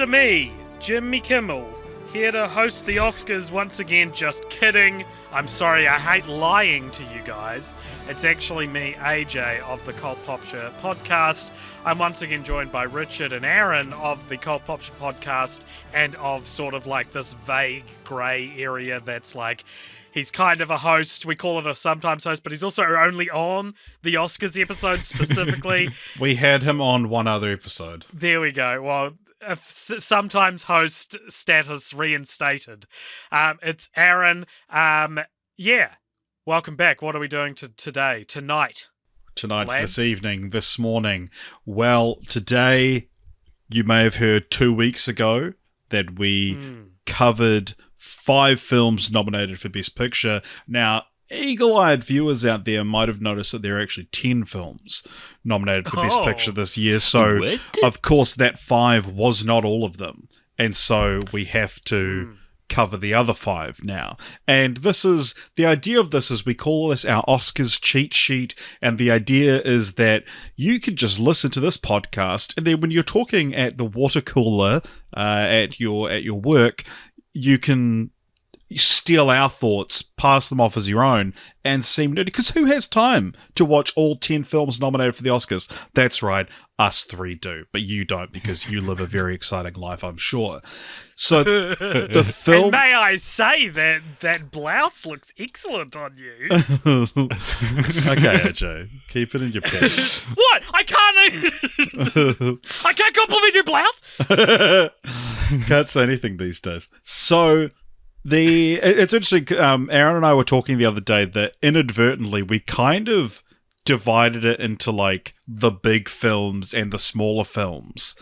to me, Jimmy Kimmel, here to host the Oscars once again. Just kidding. I'm sorry, I hate lying to you guys. It's actually me, AJ, of the Popture podcast. I'm once again joined by Richard and Aaron of the Popture podcast and of sort of like this vague grey area that's like, he's kind of a host. We call it a sometimes host, but he's also only on the Oscars episode specifically. We had him on one other episode. There we go. Well, sometimes host status reinstated. It's Aaron. Welcome back. What are we doing tonight, lads? This evening, this morning. Well, today, you may have heard 2 weeks ago that we covered 5 films nominated for Best Picture. Now, eagle-eyed viewers out there might have noticed that there are actually 10 films nominated for Best Picture this year. So, of course, that 5 was not all of them. And so we have to cover the other 5 now. And the idea of this is we call this our Oscars cheat sheet. And the idea is that you can just listen to this podcast, and then when you're talking at the water cooler at your work, you can steal our thoughts, pass them off as your own, and seem nerdy. Because who has time to watch all 10 films nominated for the Oscars? That's right, us 3 do. But you don't, because you live a very exciting life, I'm sure. So the film... And may I say that blouse looks excellent on you. Okay, AJ, keep it in your pants. What? I can't compliment your blouse? Can't say anything these days. So... It's interesting, Aaron and I were talking the other day that inadvertently we kind of divided it into like the big films and the smaller films,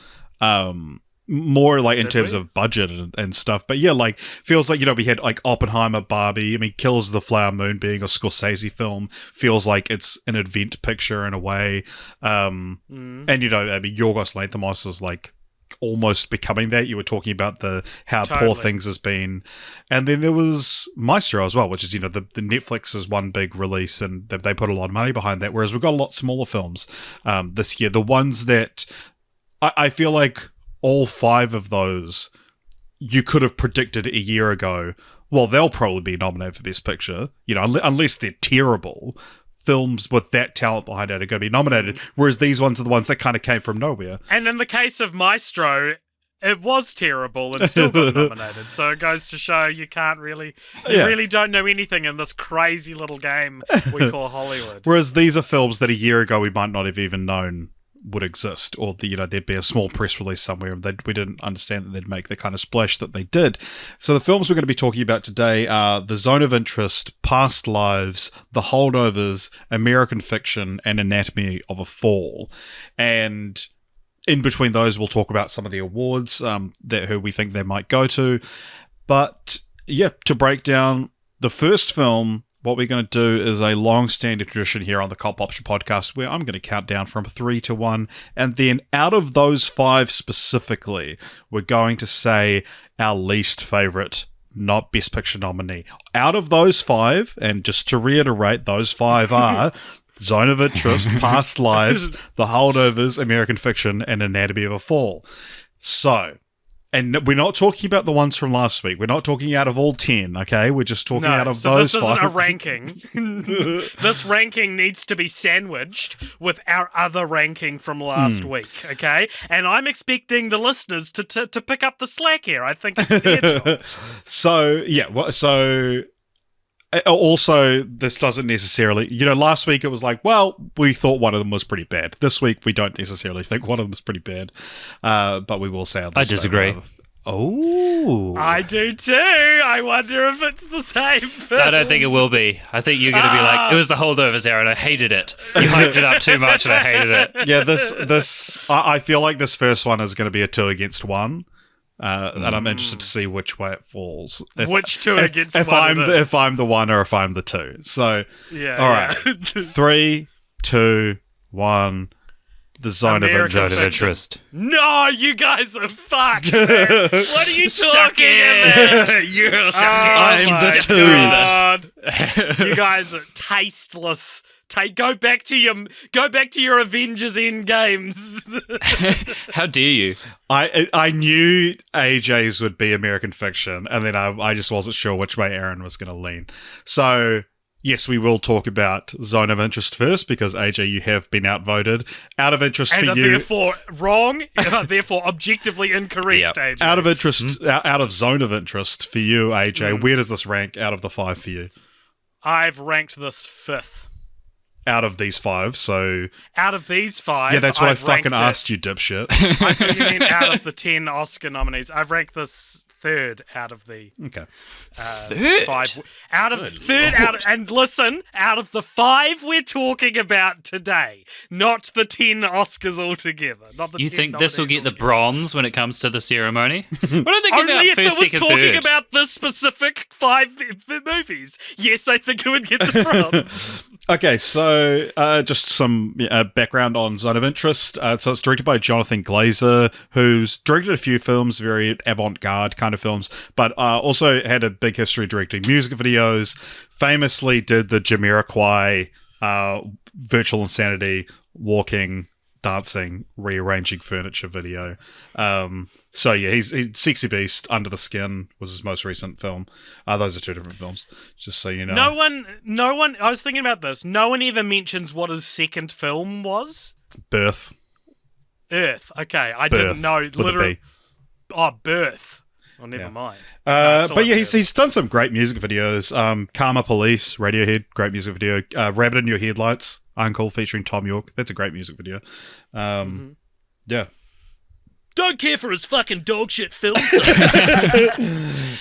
more like in terms of budget and stuff. But yeah, like feels like, we had like Oppenheimer, Barbie. I mean, Killers of the Flower Moon being a Scorsese film feels like it's an event picture in a way. And Yorgos Lanthimos is like almost becoming that. You were talking about how totally. Poor Things has been, and then there was Maestro as well, which is the Netflix's one big release, and they put a lot of money behind that. Whereas we've got a lot smaller films this year. The ones that I feel like all 5 of those you could have predicted a year ago. Well, they'll probably be nominated for Best Picture, unless they're terrible. Films with that talent behind it are going to be nominated, whereas these ones are the ones that kind of came from nowhere. And in the case of Maestro, it was terrible and still got nominated. So it goes to show you really don't know anything in this crazy little game we call Hollywood. Whereas these are films that a year ago we might not have even known would exist, or there'd be a small press release somewhere and we didn't understand that they'd make the kind of splash that they did. So the films we're going to be talking about today are The Zone of Interest, Past Lives, The Holdovers, American Fiction, and Anatomy of a Fall. And in between those, we'll talk about some of the awards who we think they might go to. But yeah, to break down the first film, what we're going to do is a long-standing tradition here on the Popture podcast where I'm going to count down from 3 to 1, and then out of those 5 specifically, we're going to say our least favourite, not Best Picture nominee. Out of those 5, and just to reiterate, those 5 are Zone of Interest, Past Lives, The Holdovers, American Fiction, and Anatomy of a Fall. So... And we're not talking about the ones from last week. We're not talking out of all 10, okay? We're just talking out of those 5. This isn't a ranking. This ranking needs to be sandwiched with our other ranking from last week, okay? And I'm expecting the listeners to pick up the slack here. I think it's their job. Also, this doesn't necessarily... last week it was like, well, we thought one of them was pretty bad. This week, we don't necessarily think one of them is pretty bad. But we will say... I disagree. Oh. I do too. I wonder if it's the same film. I don't think it will be. I think you're going to be like, it was The Holdovers, Aaron. I hated it. You hyped it up too much and I hated it. Yeah, I feel like this first one is going to be a 2 against 1. And I'm interested to see which way it falls. Which 2 against 1 if I'm the 1 or if I'm the 2. So, all right. 3, 2, 1. The Zone of Interest. No, you guys are fucked, man. What are you talking about? I'm the 2. You guys are tasteless Go back to your Avengers Endgames. How dare you? I knew AJ's would be American fiction, and then I just wasn't sure which way Aaron was going to lean. So, yes, we will talk about Zone of Interest first, because AJ, you have been outvoted. Out of interest and for you, therefore wrong, therefore objectively incorrect. Yep. AJ. out of interest, out of Zone of Interest for you, AJ. Where does this rank out of the 5 for you? I've ranked this 5th. Out of these 5, so Out of these 5, yeah, that's what I've I fucking ranked asked you, dipshit. I thought you meant out of the 10 Oscar nominees. I've ranked this 3rd out of the Okay. 3rd? 5. Out of Good 3rd Lord. out of, and listen, out of the 5 we're talking about today, not the 10 Oscars altogether. Not the You 10 think this will nominees get the altogether. bronze when it comes to the ceremony? What do they give Only out if it first, was second, talking third? about the specific 5 movies. Yes, I think it would get the bronze. Okay, so just some background on Zone of Interest. So it's directed by Jonathan Glazer, who's directed a few films, very avant-garde kind of films, but also had a big history directing music videos. Famously did the Jamiroquai Virtual Insanity walking, dancing, rearranging furniture video. So yeah, he's Sexy Beast, Under the Skin was his most recent film. Those are 2 different films, just so you know. No one, I was thinking about this. No one ever mentions what his second film was. Birth. Earth. Okay, I Birth, didn't know. with a Literally. B. Oh, Birth. Oh, never Yeah. mind. No, I still But yeah, haven't he's done some great music videos. Karma Police, Radiohead, great music video. Rabbit in Your Headlights, Uncle featuring Tom York. That's a great music video. Yeah. Don't care for his fucking dog shit film. What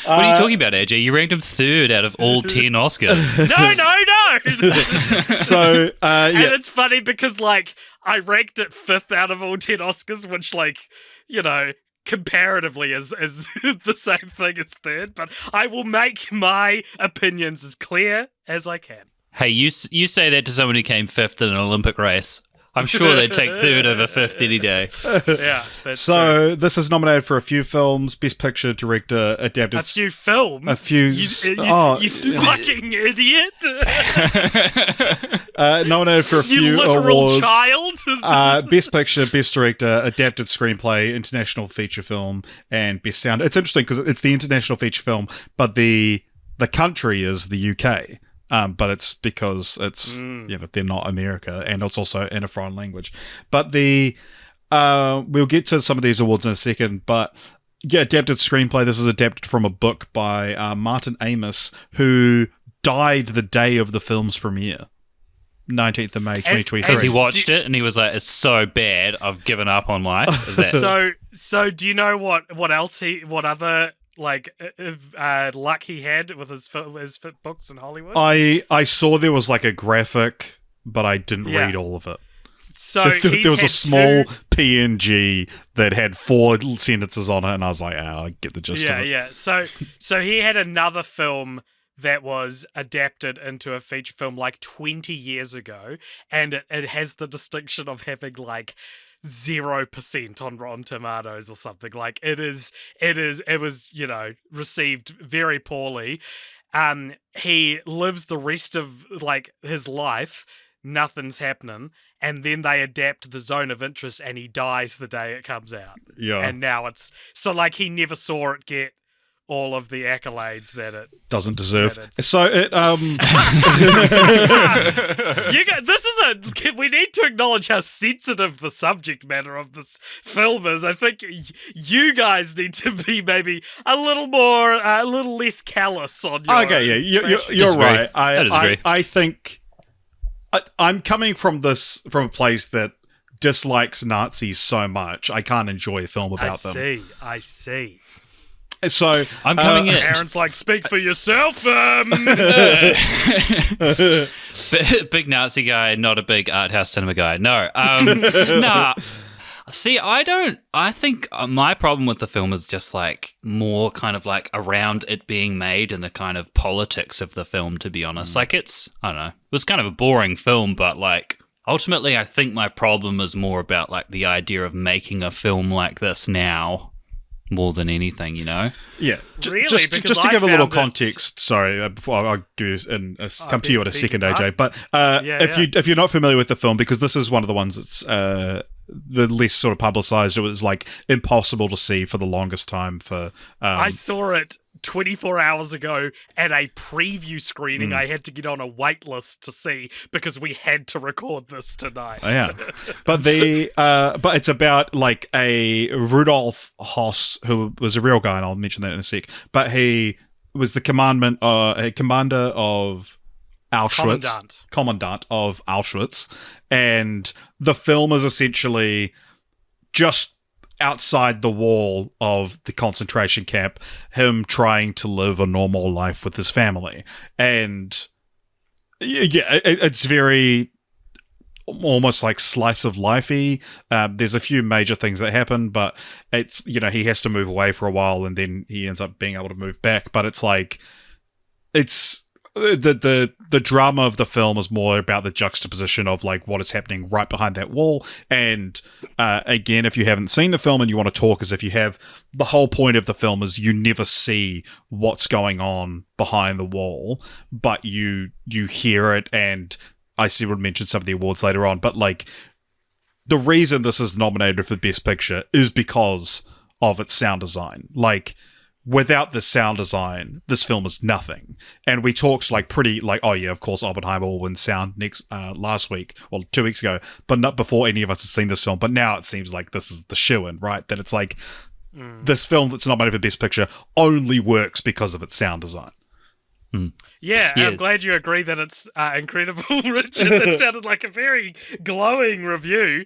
are you talking about, AJ? You ranked him 3rd out of all 10 Oscars. No. So, And yeah. it's funny because, like, I ranked it 5th out of all 10 Oscars, which, like, you know, comparatively is the same thing as 3rd. But I will make my opinions as clear as I can. Hey, you say that to someone who came 5th in an Olympic race. I'm sure they'd take 3rd over 5th any day. Yeah, that's true. So this is nominated for a few films: Best Picture, Director, Adapted. A few films. A few. You fucking idiot. Nominated for a few You literal awards. child. Best Picture, Best Director, Adapted Screenplay, International Feature Film, and Best Sound. It's interesting because it's the International Feature Film, but the country is the UK. But it's because it's they're not America, and it's also in a foreign language. But we'll get to some of these awards in a second. But yeah, adapted screenplay. This is adapted from a book by Martin Amis, who died the day of the film's premiere, 19th of May, 2023. Because he watched it and he was like, "It's so bad, I've given up on life." Is that So do you know what other like luck he had with his books in Hollywood? I saw there was like a graphic, but I didn't read all of it. So There was a small PNG that had 4 sentences on it, and I was like, I get the gist of it. Yeah. So he had another film that was adapted into a feature film like 20 years ago, and it has the distinction of having like 0% on Rotten Tomatoes or something. Like it was, received very poorly. He lives the rest of like his life, nothing's happening, and then they adapt The Zone of Interest and he dies the day it comes out. Yeah. And now it's so like he never saw it get all of the accolades that it Doesn't deserve. that it's- So it we need to acknowledge how sensitive the subject matter of this film is. I think you guys need to be maybe a little less callous on your. Okay, yeah, you're Disagree. right. I disagree. I think I'm coming from a place that dislikes Nazis so much I can't enjoy a film about them. I see. So I'm coming in. Aaron's like, speak for yourself. Big Nazi guy, not a big art house cinema guy. No. Nah. See, I think my problem with the film is just like more kind of like around it being made and the kind of politics of the film, to be honest. Like I don't know, it was kind of a boring film, but like ultimately I think my problem is more about like the idea of making a film like this now more than anything, you know? Yeah, Really? just Because to I give a little found context. Sorry, before I go and come to you in a beg second, your AJ. pardon? But Yeah. if you're not familiar with the film, because this is one of the ones that's the less sort of publicized, it was like impossible to see for the longest time. I saw it 24 hours ago at a preview screening. I had to get on a wait list to see because we had to record this tonight. Yeah, but but it's about like a Rudolf Hoss, who was a real guy, and I'll mention that in a sec. But he was the commander of Auschwitz, commandant of Auschwitz, and the film is essentially just outside the wall of the concentration camp, him trying to live a normal life with his family. And yeah, it's very almost like slice of lifey. There's a few major things that happen, but it's, you know, he has to move away for a while and then he ends up being able to move back. But it's like, it's the drama of the film is more about the juxtaposition of like what is happening right behind that wall. And again, if you haven't seen the film and you want to talk as if you have, the whole point of the film is you never see what's going on behind the wall, but you hear it. And I see we'll mention some of the awards later on, but like the reason this is nominated for Best Picture is because of its sound design. Like, without the sound design, this film is nothing. And we talked like pretty like, oh yeah, of course Oppenheimer will win sound last week, well 2 weeks ago, but not before any of us have seen this film. But now it seems like this is the shoo-in, right? That it's like this film that's nominated for Best Picture only works because of its sound design. Yeah, I'm glad you agree that it's incredible, Richard. That sounded like a very glowing review.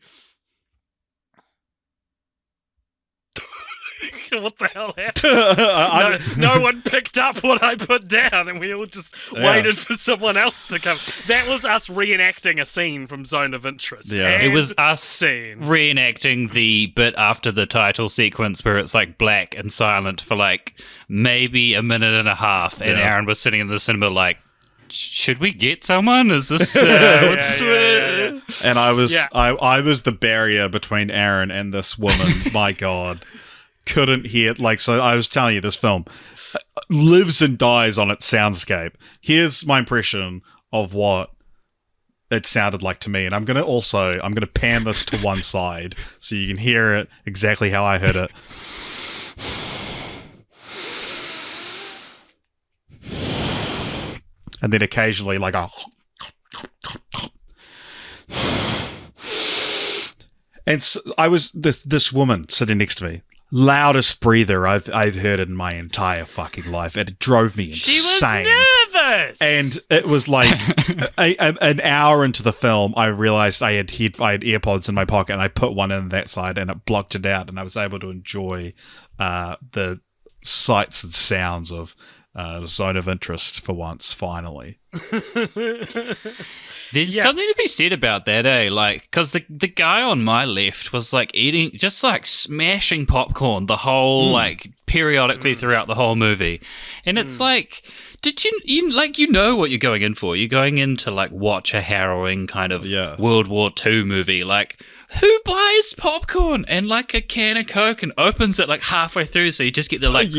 What the hell happened? No one picked up what I put down, and we all just waited for someone else to come. That was us reenacting a scene from Zone of Interest. Yeah. It was us reenacting the bit after the title sequence where it's like black and silent for like maybe a minute and a half, and Aaron was sitting in the cinema like, should we get someone? Is this And I was the barrier between Aaron and this woman. My God. Couldn't hear it. Like, so I was telling you, this film lives and dies on its soundscape. Here's my impression of what it sounded like to me, and I'm gonna pan this to one side so you can hear it exactly how I heard it. And then occasionally like a and so I was this woman sitting next to me, loudest breather I've heard in my entire fucking life, and it drove me insane. She was nervous, and it was like an hour into the film, I realized I had AirPods in my pocket, and I put one in that side, and it blocked it out, and I was able to enjoy the sights and sounds of Zone of Interest for once, finally. There's something to be said about that, eh? Like, because the guy on my left was like eating, just like smashing popcorn the whole, like, periodically throughout the whole movie. And it's like, did you know what you're going in for? You're going in to like watch a harrowing kind of World War II movie. Like, who buys popcorn and like a can of Coke and opens it like halfway through so you just get the like...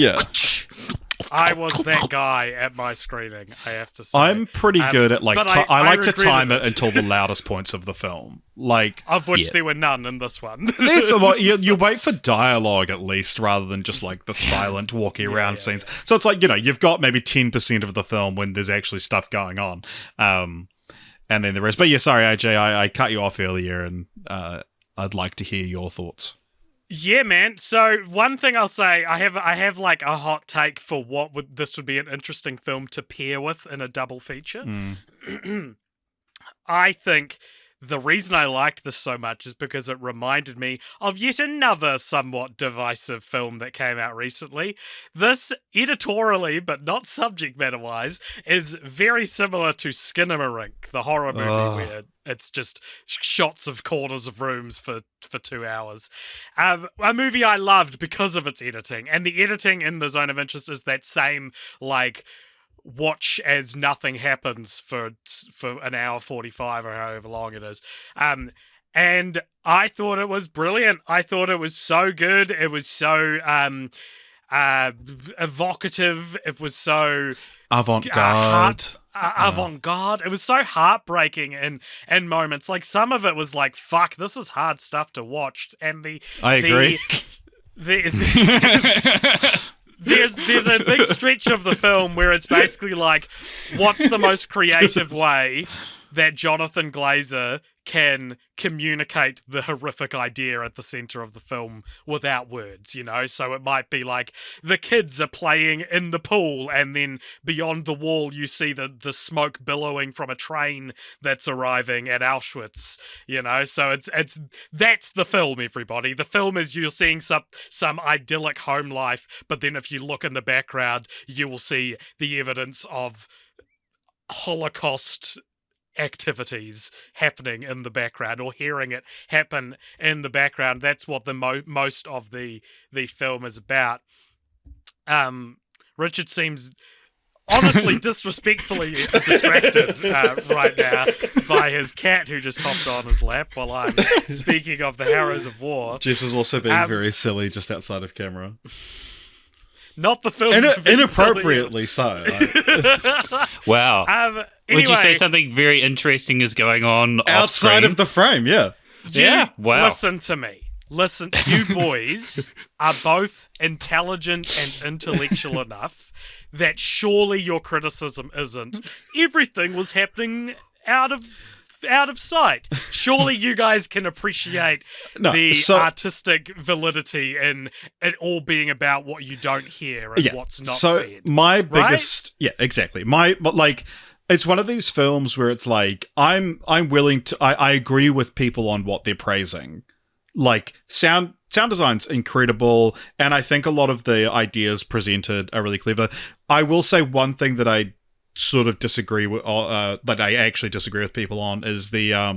I was that guy at my screening, I have to say. I'm pretty good at like I like to time it it until the loudest points of the film, like of which there were none in this one. there's you wait for dialogue at least rather than just like the silent walking around scenes. So it's like, you know, you've got maybe 10% of the film when there's actually stuff going on, and then the rest. But yeah, sorry AJ, I cut you off earlier, and I'd like to hear your thoughts. Yeah, man. So one thing I'll say, I have like a hot take for what this would be an interesting film to pair with in a double feature. I think the reason I liked this so much is because it reminded me of yet another somewhat divisive film that came out recently. This, editorially, but not subject matter-wise, is very similar to Skinamarink, the horror movie where it's just shots of corners of rooms for 2 hours. A movie I loved because of its editing, and the editing in The Zone of Interest is that same, like, watch as nothing happens for an hour 45 or however long it is. And And I thought it was brilliant. I thought it was so good. It was so evocative. It was so avant-garde. Avant-garde. It was so heartbreaking in moments. Like, some of it was like, fuck, this is hard stuff to watch. And I agree. There's a big stretch of the film where it's basically like, what's the most creative way that Jonathan Glazer can communicate the horrific idea at the center of the film without words, you know? So it might be like, the kids are playing in the pool, and then beyond the wall you see the smoke billowing from a train that's arriving at Auschwitz, you know? So that's the film, everybody. The film is you're seeing some idyllic home life, but then if you look in the background, you will see the evidence of Holocaust activities happening in the background, or hearing it happen in the background. That's what the most of the film is about. Richard seems honestly disrespectfully distracted right now by his cat who just hopped on his lap while I'm speaking of the horrors of war. Jess is also being very silly just outside of camera. Not the film. Inappropriately so. Wow. Anyway, would you say something very interesting is going on outside of the frame? Yeah. Yeah. Wow. Listen to me. Listen, you boys are both intelligent and intellectual enough that surely your criticism isn't everything was happening out of sight. Surely you guys can appreciate artistic validity in it all being about what you don't hear and what's not said. My biggest, exactly. It's one of these films where it's like, I'm willing to, I agree with people on what they're praising. Like, sound design's incredible, and I think a lot of the ideas presented are really clever. I will say one thing that I sort of disagree with, that I actually disagree with people on, is the a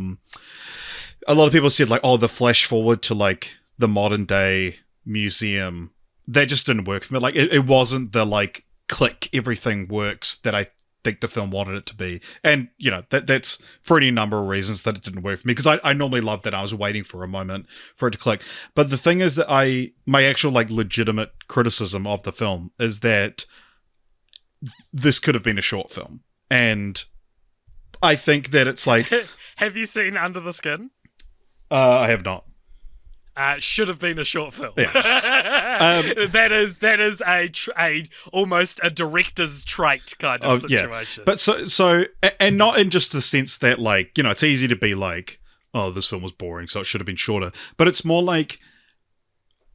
lot of people said, like, the flash forward to, like, the modern day museum, that just didn't work for me. Like, it wasn't the, like, click, everything works that I think the film wanted it to be. And, you know, that's for any number of reasons that it didn't work for me, because I normally love that. I was waiting for a moment for it to click. But the thing is that my actual, like, legitimate criticism of the film is that this could have been a short film. And I think that it's like... Have you seen Under the Skin? I have not. Should have been a short film. Yeah. That is a almost a director's trait kind of situation. Yeah. But so and not in just the sense that, like, you know, it's easy to be like, oh, this film was boring, so it should have been shorter. But it's more like,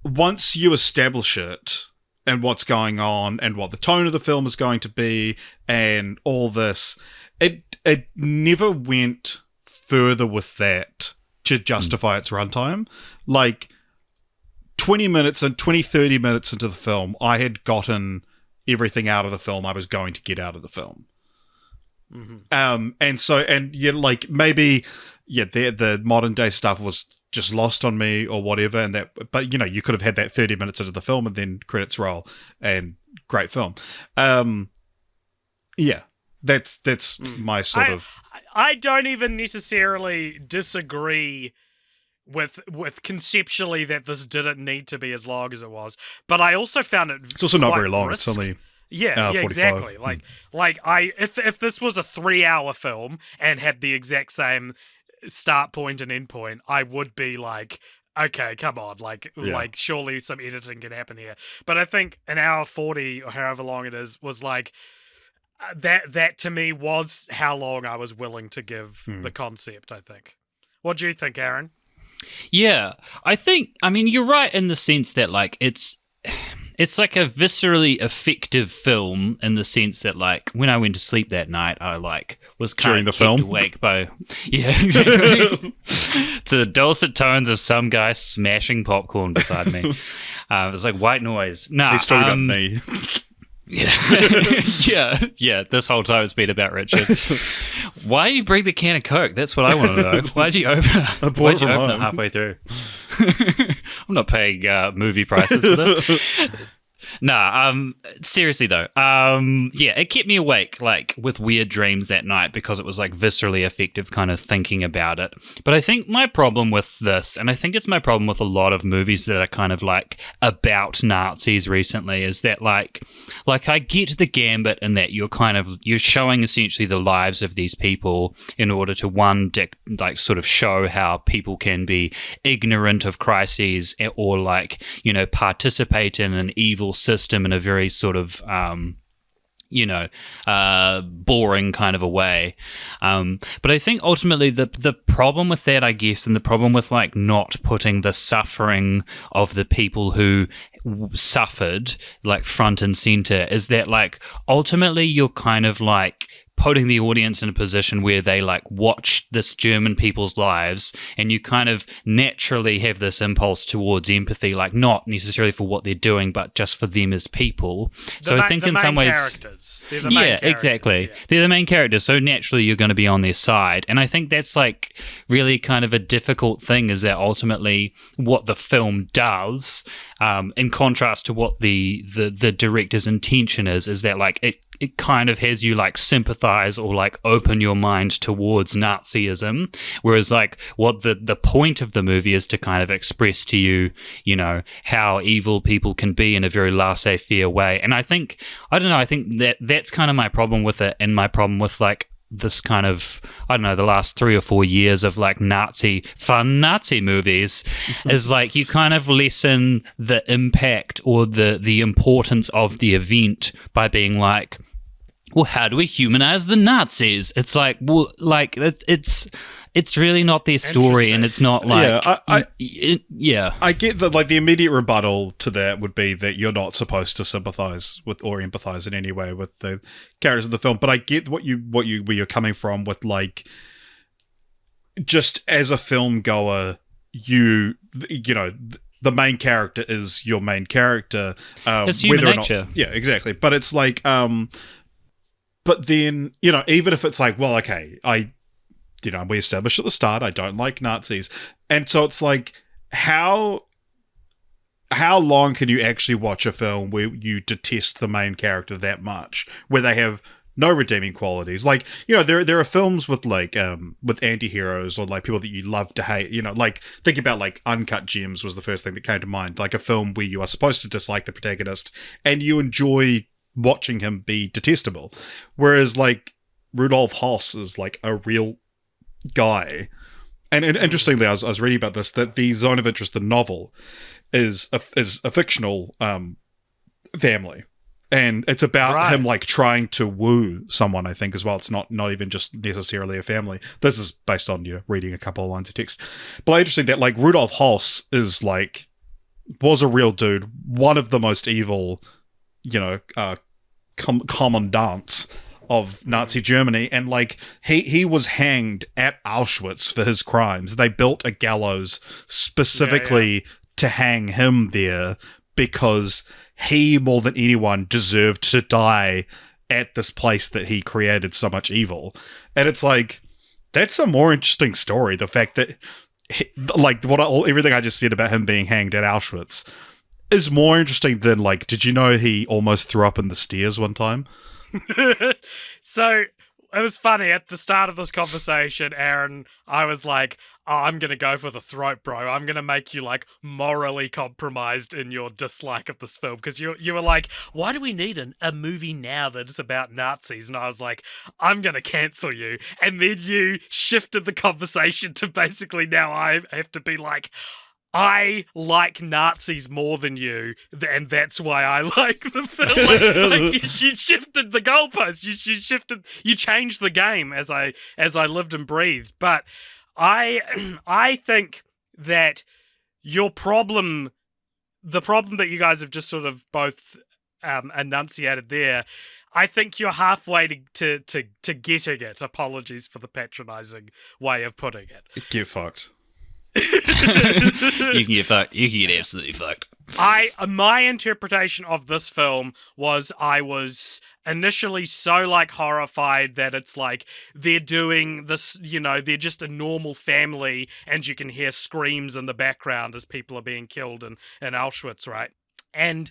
once you establish it and what's going on and what the tone of the film is going to be and all this, it never went further with that to justify its runtime. Like, 30 minutes into the film, I had gotten everything out of the film I was going to get out of the film. Mm-hmm. Like, maybe, the modern day stuff was just lost on me or whatever, but, you know, you could have had that 30 minutes into the film and then credits roll, and great film. That's my sort of... I don't even necessarily disagree with conceptually that this didn't need to be as long as it was, but I also found it... It's also not very long. Brisk. It's only... Yeah, exactly. If this was a 3-hour film and had the exact same start point and end point, I would be like, okay, come on, like surely some editing can happen here. But I think an hour 40 or however long it is was like, that to me was how long I was willing to give the concept, I think. What do you think, Aaron? Yeah, I mean, you're right in the sense that, like, it's like a viscerally effective film in the sense that, like, when I went to sleep that night, I, like, was kind of kept awake by... Yeah, exactly. To the dulcet tones of some guy smashing popcorn beside me. It was like white noise. Nah, he's talking about me. Yeah. This whole time it's been about Richard. Why do you bring the can of Coke? That's what I want to know. Why'd you open it halfway through? I'm not paying movie prices for this. Seriously though, yeah, it kept me awake, like, with weird dreams that night because it was, like, viscerally effective kind of thinking about it. But I think my problem with this, and I think it's my problem with a lot of movies that are kind of, like, about Nazis recently, is that, like I get the gambit in that you're showing essentially the lives of these people in order to, sort of show how people can be ignorant of crises or, like, participate in an evil system in a very sort of boring kind of a way. But I think ultimately the problem with that, I guess, and the problem with, like, not putting the suffering of the people who suffered, like, front and center, is that, like, ultimately you're kind of, like, putting the audience in a position where they, like, watch this German people's lives, and you kind of naturally have this impulse towards empathy, like, not necessarily for what they're doing, but just for them as people. So I think in some ways, they're the main characters, exactly, yeah. They're the main characters. So naturally, you're going to be on their side, and I think that's, like, really kind of a difficult thing. Is that ultimately what the film does, in contrast to what the director's intention is that, like, it kind of has you, like, sympathize or, like, open your mind towards Nazism, whereas, like, what the point of the movie is to kind of express to you, how evil people can be in a very laissez-faire way. And I think that's kind of my problem with it, and my problem with, like, this kind of, I don't know, the last 3 or 4 years of, like, fun Nazi movies is, like, you kind of lessen the impact or the importance of the event by being like, well, how do we humanize the Nazis? It's like, well, like, it's really not their story, and it's not like, I get that, like, the immediate rebuttal to that would be that you're not supposed to sympathize with or empathize in any way with the characters of the film. But I get where you're coming from with, like, just as a film goer, the main character is your main character. It's human nature. Yeah, exactly. But it's like, but then, even if it's like, well, okay, we established at the start, I don't like Nazis. And so it's like, how long can you actually watch a film where you detest the main character that much, where they have no redeeming qualities? Like, there are films with, like, with anti-heroes, or, like, people that you love to hate, like, think about, like, Uncut Gems was the first thing that came to mind, like a film where you are supposed to dislike the protagonist and you enjoy watching him be detestable. Whereas, like, Rudolf Hoss is, like, a real guy. And interestingly, I was reading about this, that the Zone of Interest, the novel, is a fictional family. And it's about him, like, trying to woo someone, I think, as well. It's not even just necessarily a family. This is based on, reading a couple of lines of text. But interesting that, like, Rudolf Hoss is, like, was a real dude, one of the most evil, commandants of Nazi Germany, and, like, he was hanged at Auschwitz for his crimes. They built a gallows specifically to hang him there because he, more than anyone, deserved to die at this place that he created so much evil. And it's like, that's a more interesting story. The fact that, like, everything I just said about him being hanged at Auschwitz is more interesting than, like, did you know he almost threw up in the stairs one time? So it was funny at the start of this conversation, Aaron, I was like, oh, I'm going to go for the throat, bro. I'm going to make you, like, morally compromised in your dislike of this film. Because you were like, why do we need a movie now that is about Nazis? And I was like, I'm going to cancel you. And then you shifted the conversation to basically now I have to be like, I like Nazis more than you, and that's why I like the film. Like you shifted the goalpost. You changed the game as I lived and breathed. But I think that the problem that you guys have just sort of both enunciated there, I think you're halfway to getting it. Apologies for the patronizing way of putting it. Get fucked. You can get fucked. You can get absolutely fucked. My interpretation of this film was I was initially so, like, horrified that it's like they're doing this, they're just a normal family, and you can hear screams in the background as people are being killed in Auschwitz, right? And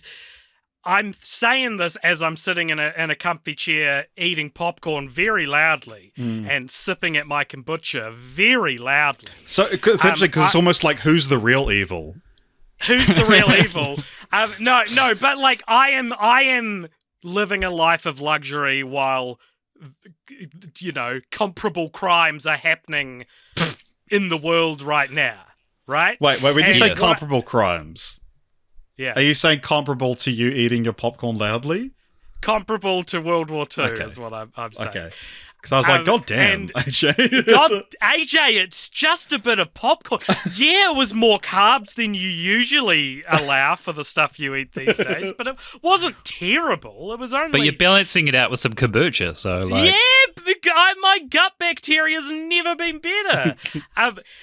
I'm saying this as I'm sitting in a comfy chair eating popcorn very loudly and sipping at my kombucha very loudly. So essentially, because it's almost like, who's the real evil? Who's the real evil? No, but like I am living a life of luxury while, comparable crimes are happening in the world right now, right? Wait, when you say comparable crimes, yeah, are you saying comparable to you eating your popcorn loudly? Comparable to World War II is what I'm saying. Okay. Because I was like, God damn, AJ. God, AJ, it's just a bit of popcorn. Yeah, it was more carbs than you usually allow for the stuff you eat these days, but it wasn't terrible. It was only... But you're balancing it out with some kombucha, so like... Yeah, my gut bacteria's never been better.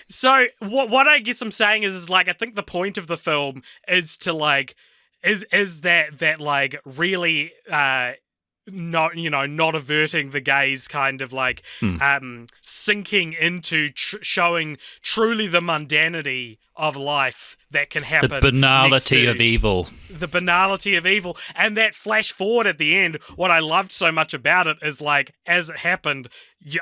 So what I guess I'm saying is like, I think the point of the film is to like... Is that like really... not averting the gaze, kind of like sinking into showing truly the mundanity of life that can happen. The banality of evil. The banality of evil. And that flash forward at the end, what I loved so much about it is like, as it happened,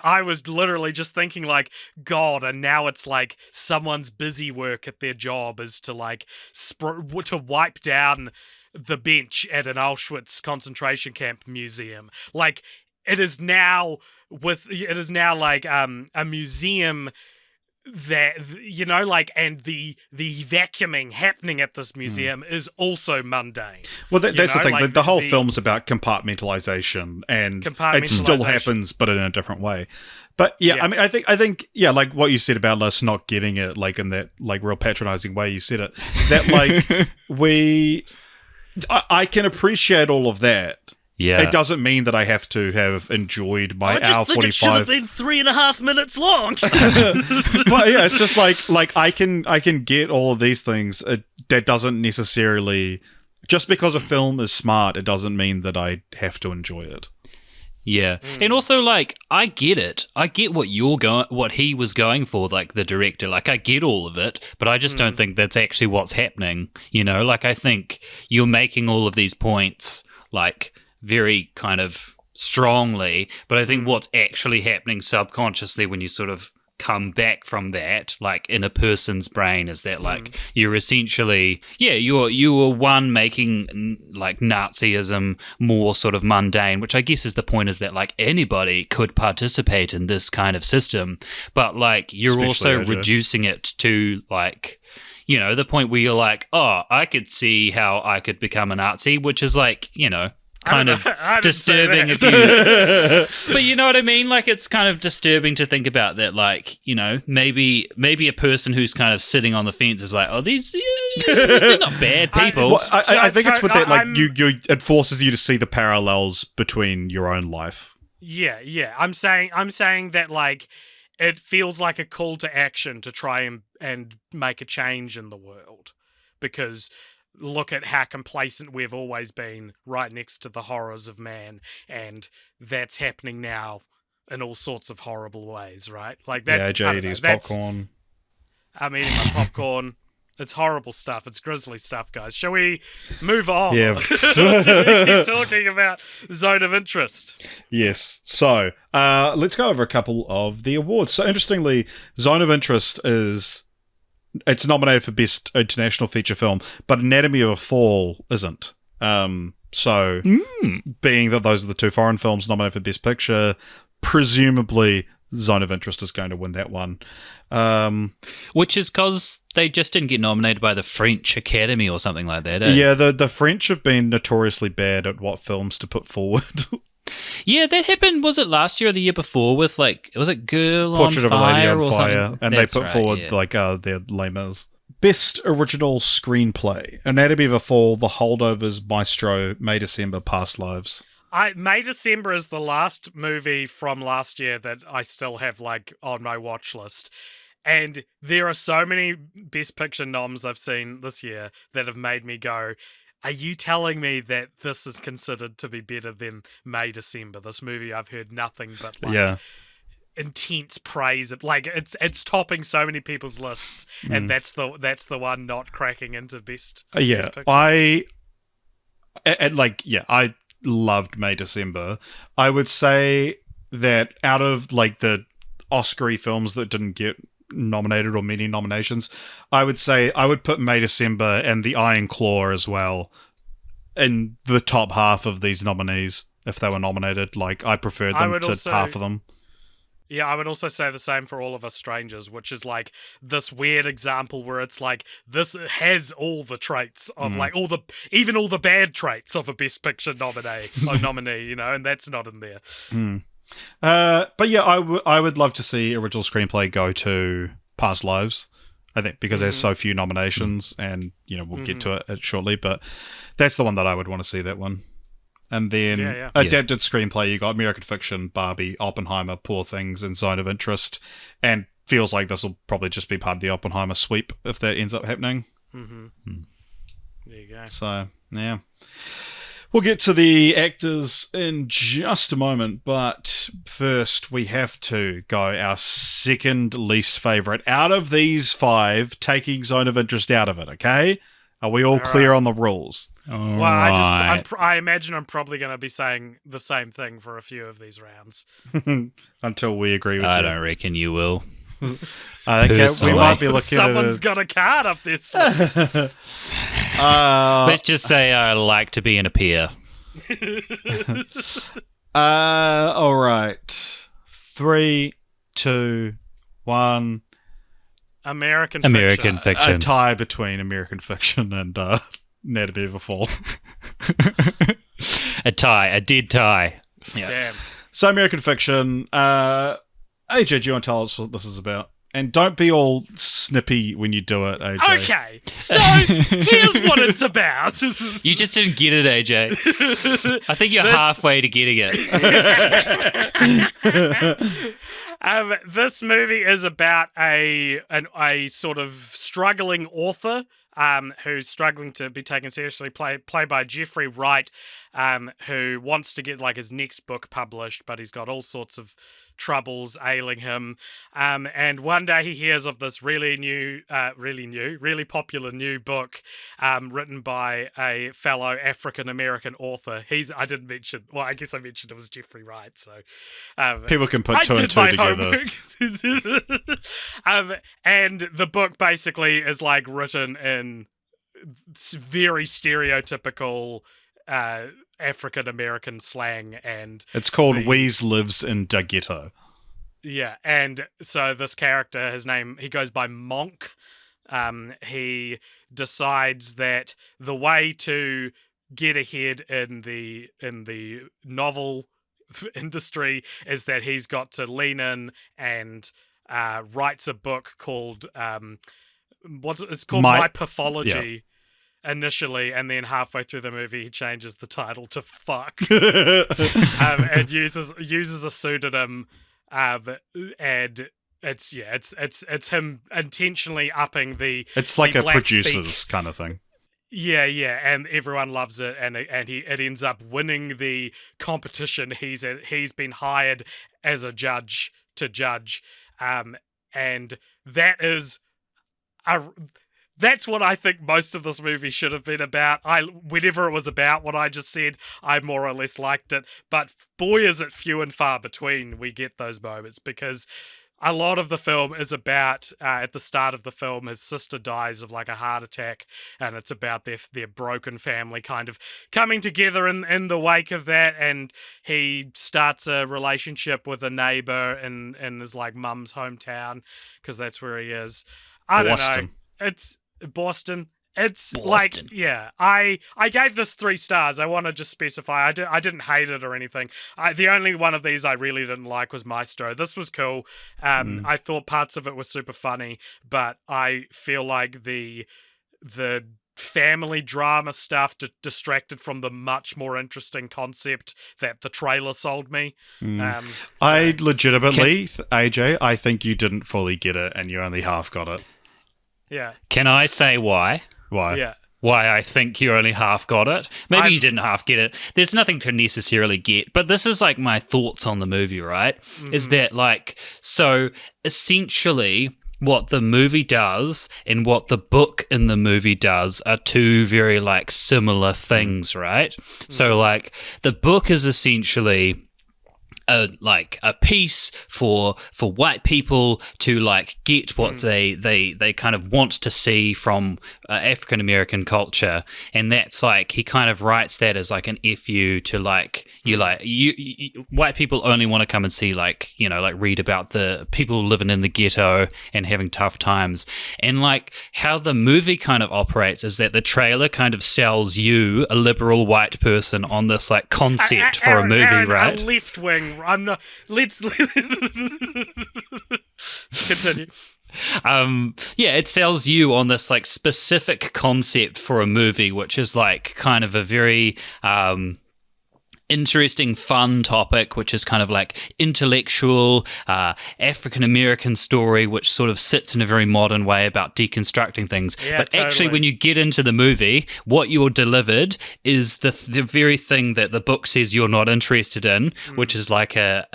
I was literally just thinking like, God, and now it's like someone's busy work at their job is to like, to wipe down the bench at an Auschwitz concentration camp museum. Like, it is now like a museum that, and the vacuuming happening at this museum is also mundane. Well, that's the thing. Like the whole film's about compartmentalization, and it still happens, but in a different way. But I mean, I think, like what you said about us not getting it, like in that like real patronizing way you said it, that like I can appreciate all of that. Yeah. It doesn't mean that I have to have enjoyed my hour 45. I just think it should have been 3.5 minutes long. But yeah, it's just like I can get all of these things. That doesn't necessarily, just because a film is smart, it doesn't mean that I have to enjoy it. Yeah. And also, like, I get it. I get what what he was going for, like, the director. Like, I get all of it, but I just don't think that's actually what's happening. Like, I think you're making all of these points, like, very kind of strongly, but I think what's actually happening subconsciously when you sort of come back from that, like in a person's brain, is that like you're essentially you were one making like Nazism more sort of mundane, which I guess is the point, is that like anybody could participate in this kind of system, but like you're especially also reducing it to like the point where you're like, oh, I could see how I could become a Nazi, which is like kind of disturbing if you but you know what I mean, like it's kind of disturbing to think about that, like maybe a person who's kind of sitting on the fence is like, oh, these they're not bad people. I think it's with that, like it forces you to see the parallels between your own life. I'm saying that like it feels like a call to action to try and make a change in the world, because look at how complacent we've always been right next to the horrors of man, and that's happening now in all sorts of horrible ways, right? Like that. Yeah, JD is popcorn. I'm eating my popcorn. It's horrible stuff. It's grisly stuff, guys. Shall we move on? Yeah. Keep talking about Zone of Interest. Yes. So let's go over a couple of the awards. So interestingly, Zone of Interest it's nominated for Best International Feature Film, but Anatomy of a Fall isn't. Being that those are the two foreign films nominated for Best Picture, presumably Zone of Interest is going to win that one. Which is because they just didn't get nominated by the French Academy or something like that. Yeah, the French have been notoriously bad at what films to put forward. Yeah, that happened, was it last year or the year before, with like, was it Girl Portrait on Fire of a Lady on or Fire, something? and That's they put right, forward like their Les Mis. Best Original Screenplay: Anatomy of a Fall, The Holdovers, Maestro, May December, Past Lives. May December is the last movie from last year that I still have like on my watch list. And there are so many Best Picture noms I've seen this year that have made me go, are you telling me that this is considered to be better than May December? This movie I've heard nothing but like intense praise. Like it's topping so many people's lists, and that's the one not cracking into best. Best Picture. and like, yeah, I loved May December. I would say that out of like the Oscar-y films that didn't get nominated or many nominations, I would say I would put May December and The Iron Claw as well in the top half of these nominees if they were nominated. Like, I preferred them to half of them. Yeah, I would also say the same for All of Us Strangers, which is like this weird example where it's like this has all the traits of like even all the bad traits of a Best Picture nominee, you know, and that's not in there. But yeah, I would love to see original screenplay go to Past Lives. I think because there's so few nominations, and you know we'll get to it shortly. But that's the one that I would want to see. That one. And then adapted screenplay, you got American Fiction, Barbie, Oppenheimer, Poor Things, and Zone of Interest. And feels like this will probably just be part of the Oppenheimer sweep if that ends up happening. There you go. So, yeah. We'll get to the actors in just a moment, but first we have to go our second least favourite. Out of these 5, taking Zone of Interest out of it, okay? Are we all clear on the rules? Well, I imagine I'm probably going to be saying the same thing for a few of these rounds. Until we agree with you. I don't reckon you will. I think we might be looking Someone's got a card up this. Let's just say I like to be in a peer. All right. 3, 2, 1. American Fiction. A tie between American Fiction and Near to Be Before. A dead tie. Yeah. Damn. So American Fiction. AJ, do you want to tell us what this is about? And don't be all snippy when you do it, AJ. Okay, so here's what it's about. You just didn't get it, AJ. I think you're halfway to getting it. This movie is about a sort of struggling author who's struggling to be taken seriously, played by Jeffrey Wright, who wants to get like his next book published, but he's got all sorts of troubles ailing him. And one day he hears of this really popular new book written by a fellow African-American author. I guess I mentioned it was Jeffrey Wright, so people can put two and two together. And the book basically is like written in very stereotypical African-American slang, and it's called Weeze Lives in Da Ghetto. Yeah, and so this character, he goes by Monk. He decides that the way to get ahead in the novel industry is that he's got to lean in and writes a book called My Pathology. Initially, and then halfway through the movie, he changes the title to Fuck, and uses a pseudonym, and it's him intentionally upping the. It's like the a producer's kind of thing. Yeah, and everyone loves it, and it ends up winning the competition. He's been hired as a judge to judge, and that is That's what I think most of this movie should have been about. Whenever it was about what I just said, I more or less liked it. But boy, is it few and far between we get those moments, because a lot of the film is about, at the start of the film, his sister dies of like a heart attack, and it's about their broken family kind of coming together in the wake of that, and he starts a relationship with a neighbor in his like mum's hometown, because that's where he is. I don't know. It's Boston. It's like, yeah, I gave this 3 stars. I want to just specify, I didn't hate it or anything. The only one of these I really didn't like was Maestro. This was cool. I thought parts of it were super funny, but I feel like the family drama stuff distracted from the much more interesting concept that the trailer sold me. I legitimately, AJ, I think you didn't fully get it and you only half got it. Yeah. Can I say why? Why? Yeah. Why I think you only half got it. Maybe you didn't half get it. There's nothing to necessarily get, but this is like my thoughts on the movie, right? Is that like, so essentially what the movie does and what the book in the movie does are two very like similar things, right? So like the book is essentially a piece for white people to like get what they kind of want to see from African American culture, and that's like he kind of writes that as like an FU to like you white people only want to come and see like like read about the people living in the ghetto and having tough times, and like how the movie kind of operates is that the trailer kind of sells you, a liberal white person, on this like concept for a movie, Aaron, right? A left wing. I'm not. Let's continue. It sells you on this like specific concept for a movie, which is like kind of a very interesting, fun topic, which is kind of like intellectual African American story, which sort of sits in a very modern way about deconstructing things. Yeah, but totally. actually, when you get into the movie, what you're delivered is the very thing that the book says you're not interested in, which is like a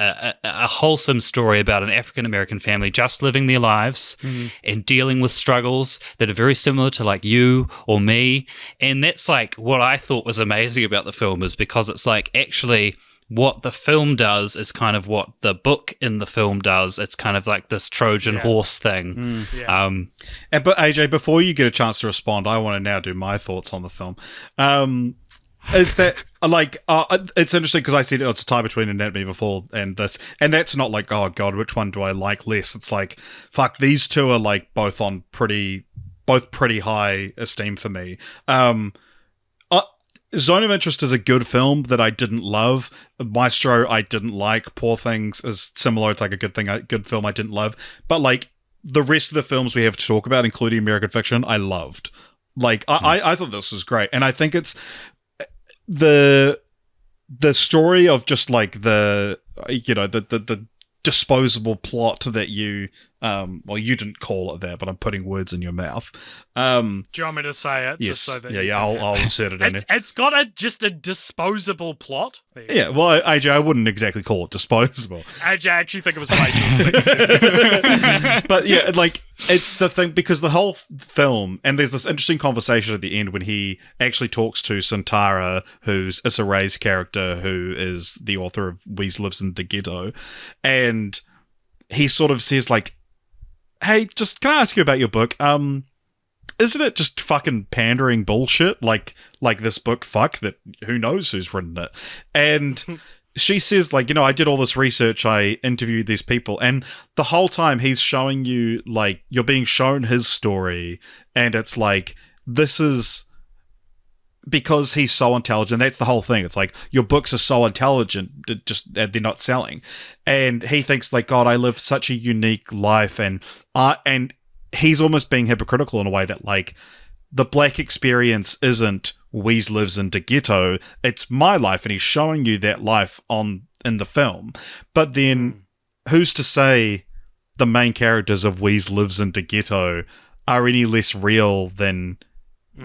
wholesome story about an African American family just living their lives and dealing with struggles that are very similar to like you or me. And that's like what I thought was amazing about the film, is because it's like actually what the film does is kind of what the book in the film does. It's kind of like this Trojan horse thing. But AJ, before you get a chance to respond, I want to now do my thoughts on the film. Is that like it's interesting because I said it's a tie between Anatomy Before and this, and that's not like, oh god, which one do I like less? It's like, fuck, these two are like both pretty high esteem for me. Zone of Interest is a good film that I didn't love. Maestro I didn't like. Poor Things is similar. It's like a good film I didn't love. But like the rest of the films we have to talk about, including American Fiction, I loved. Like I thought this was great, and I think it's the story of just like the disposable plot that you you didn't call it that, but I'm putting words in your mouth. Do you want me to say it? Yes. Just so that I'll insert it in there. It's got just a disposable plot. Yeah, well, AJ, I wouldn't exactly call it disposable. AJ, I actually think it was racist. But yeah, like, it's the thing, because the whole film, and there's this interesting conversation at the end when he actually talks to Santara, who's Issa Rae's character, who is the author of Weez Lives in the Ghetto, and he sort of says, like, hey, just can I ask you about your book? Isn't it just fucking pandering bullshit? Like this book, fuck, that who knows who's written it? And she says, like, I did all this research, I interviewed these people, and the whole time he's showing you, like, you're being shown his story, and it's like, this is because he's so intelligent. That's the whole thing. It's like, your books are so intelligent, they're not selling. And he thinks, like, God, I live such a unique life, and he's almost being hypocritical in a way that, like, the black experience isn't Weez Lives in the Ghetto, it's my life, and he's showing you that life in the film. But then, who's to say the main characters of Weez Lives in the Ghetto are any less real than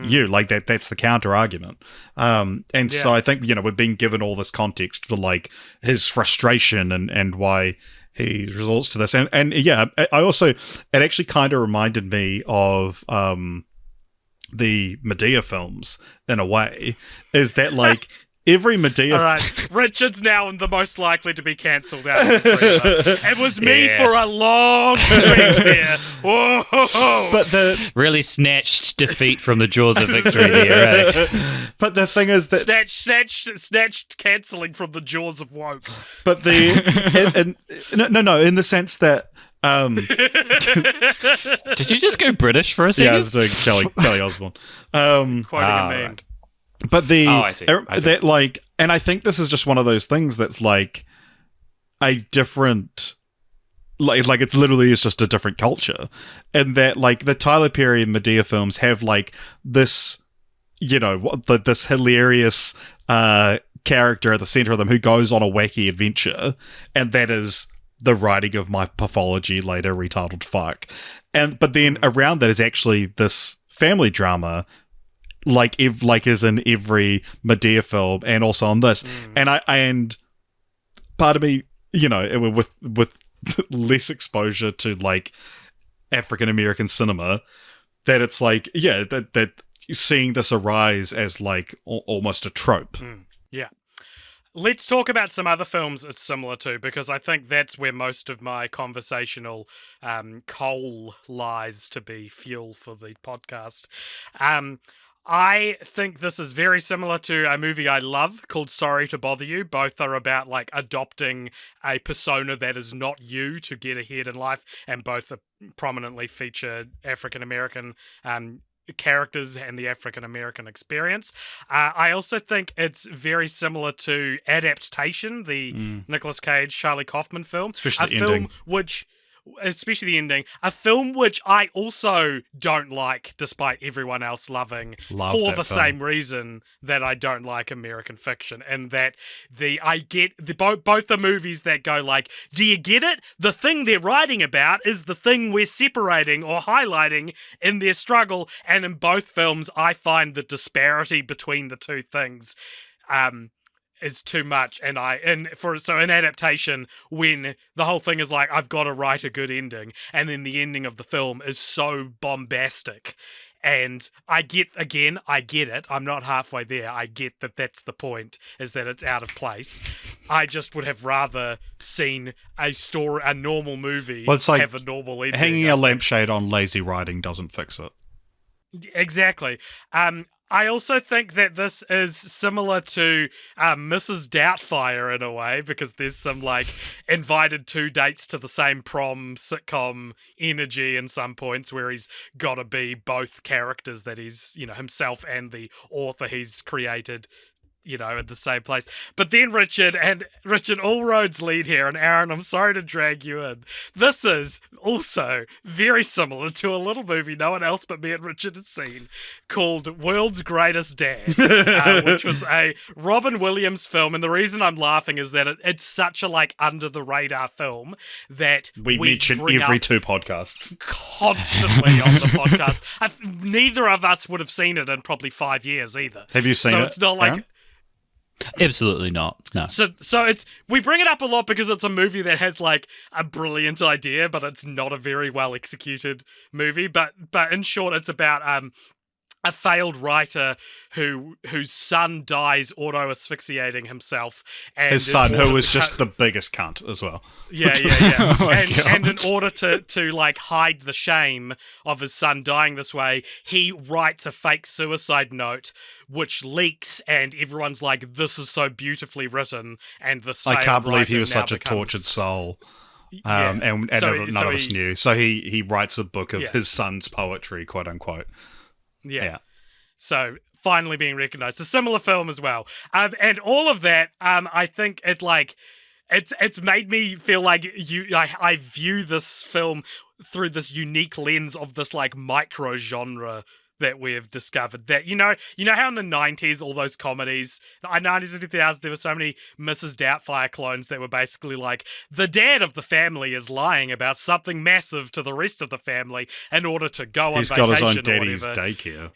you? Like, that's the counter argument. So I think, we're being given all this context for, like, his frustration and why he resorts to this. And yeah, I also, it actually kind of reminded me of the Medea films in a way, is that, like, every Medea... All right, Richard's now the most likely to be cancelled out of the three of us. It was me for a long stretch there. Whoa! But really snatched defeat from the jaws of victory there, eh? But the thing is that... Snatched cancelling from the jaws of woke. But no, in the sense that... Did you just go British for a second? Yeah, I was doing Kelly Osbourne. Quoting a meme. Right. But I see. That, like, and I think this is just one of those things that's like a different, like it's literally is just a different culture, and that, like, the Tyler Perry and Medea films have, like, this, this hilarious character at the center of them who goes on a wacky adventure, and that is the writing of my pathology, later retitled Fuck, but then around that is actually this family drama. Like is in every Medea film, and also on this, and part of me, with less exposure to, like, African American cinema, that it's like, yeah, that seeing this arise as like almost a trope. Yeah. Let's talk about some other films it's similar to, because I think that's where most of my conversational coal lies to be fuel for the podcast. I think this is very similar to a movie I love called Sorry to Bother You. Both are about like adopting a persona that is not you to get ahead in life, and both are prominently feature African American characters and the African American experience. I also think it's very similar to Adaptation, the Nicolas Cage, Charlie Kaufman film. Especially the ending. Especially the ending. A film which I also don't like, despite everyone else loving, for the same reason that I don't like American fiction. And that both the movies that go like, do you get it? The thing they're writing about is the thing we're separating or highlighting in their struggle. And in both films, I find the disparity between the two things is too much. And in Adaptation, when the whole thing is like, I've got to write a good ending, and then the ending of the film is so bombastic, and I get it, I'm not halfway there, I get that that's the point, is that it's out of place. I just would have rather seen a normal movie it's like have a normal ending. Hanging a lampshade on lazy writing doesn't fix it. Exactly. I also think that this is similar to Mrs. Doubtfire in a way, because there's some like invited two dates to the same prom sitcom energy in some points, where he's got to be both characters that he's, himself and the author he's created, in the same place. But then Richard, all roads lead here, and Aaron, I'm sorry to drag you in. This is also very similar to a little movie no one else but me and Richard has seen, called World's Greatest Dad, which was a Robin Williams film. And the reason I'm laughing is that it's such a like under the radar film that we mention every two podcasts constantly on the podcast. Neither of us would have seen it in probably 5 years either. Have you seen it? So it's not like Aaron? Absolutely not. No. So we bring it up a lot because it's a movie that has like a brilliant idea, but it's not a very well executed movie. But in short, it's about a failed writer whose son dies auto-asphyxiating himself. And his son, who was just the biggest cunt as well. Yeah. And in order to like hide the shame of his son dying this way, he writes a fake suicide note, which leaks, and everyone's like, this is so beautifully written, and this I can't believe he was now such a tortured soul. Yeah. And none of us knew. So he writes a book of his son's poetry, quote unquote. Yeah. So finally being recognized. A similar film as well. And all of that, I think it's made me feel like I view this film through this unique lens of this like micro genre that we've discovered. That you know how in the 90s, all those comedies, the 90s and 2000s, there were so many Mrs. Doubtfire clones that were basically like, the dad of the family is lying about something massive to the rest of the family in order to go on vacation. He's got his own daddy's daycare.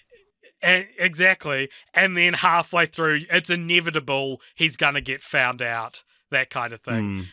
Exactly. And then halfway through, it's inevitable he's going to get found out, that kind of thing.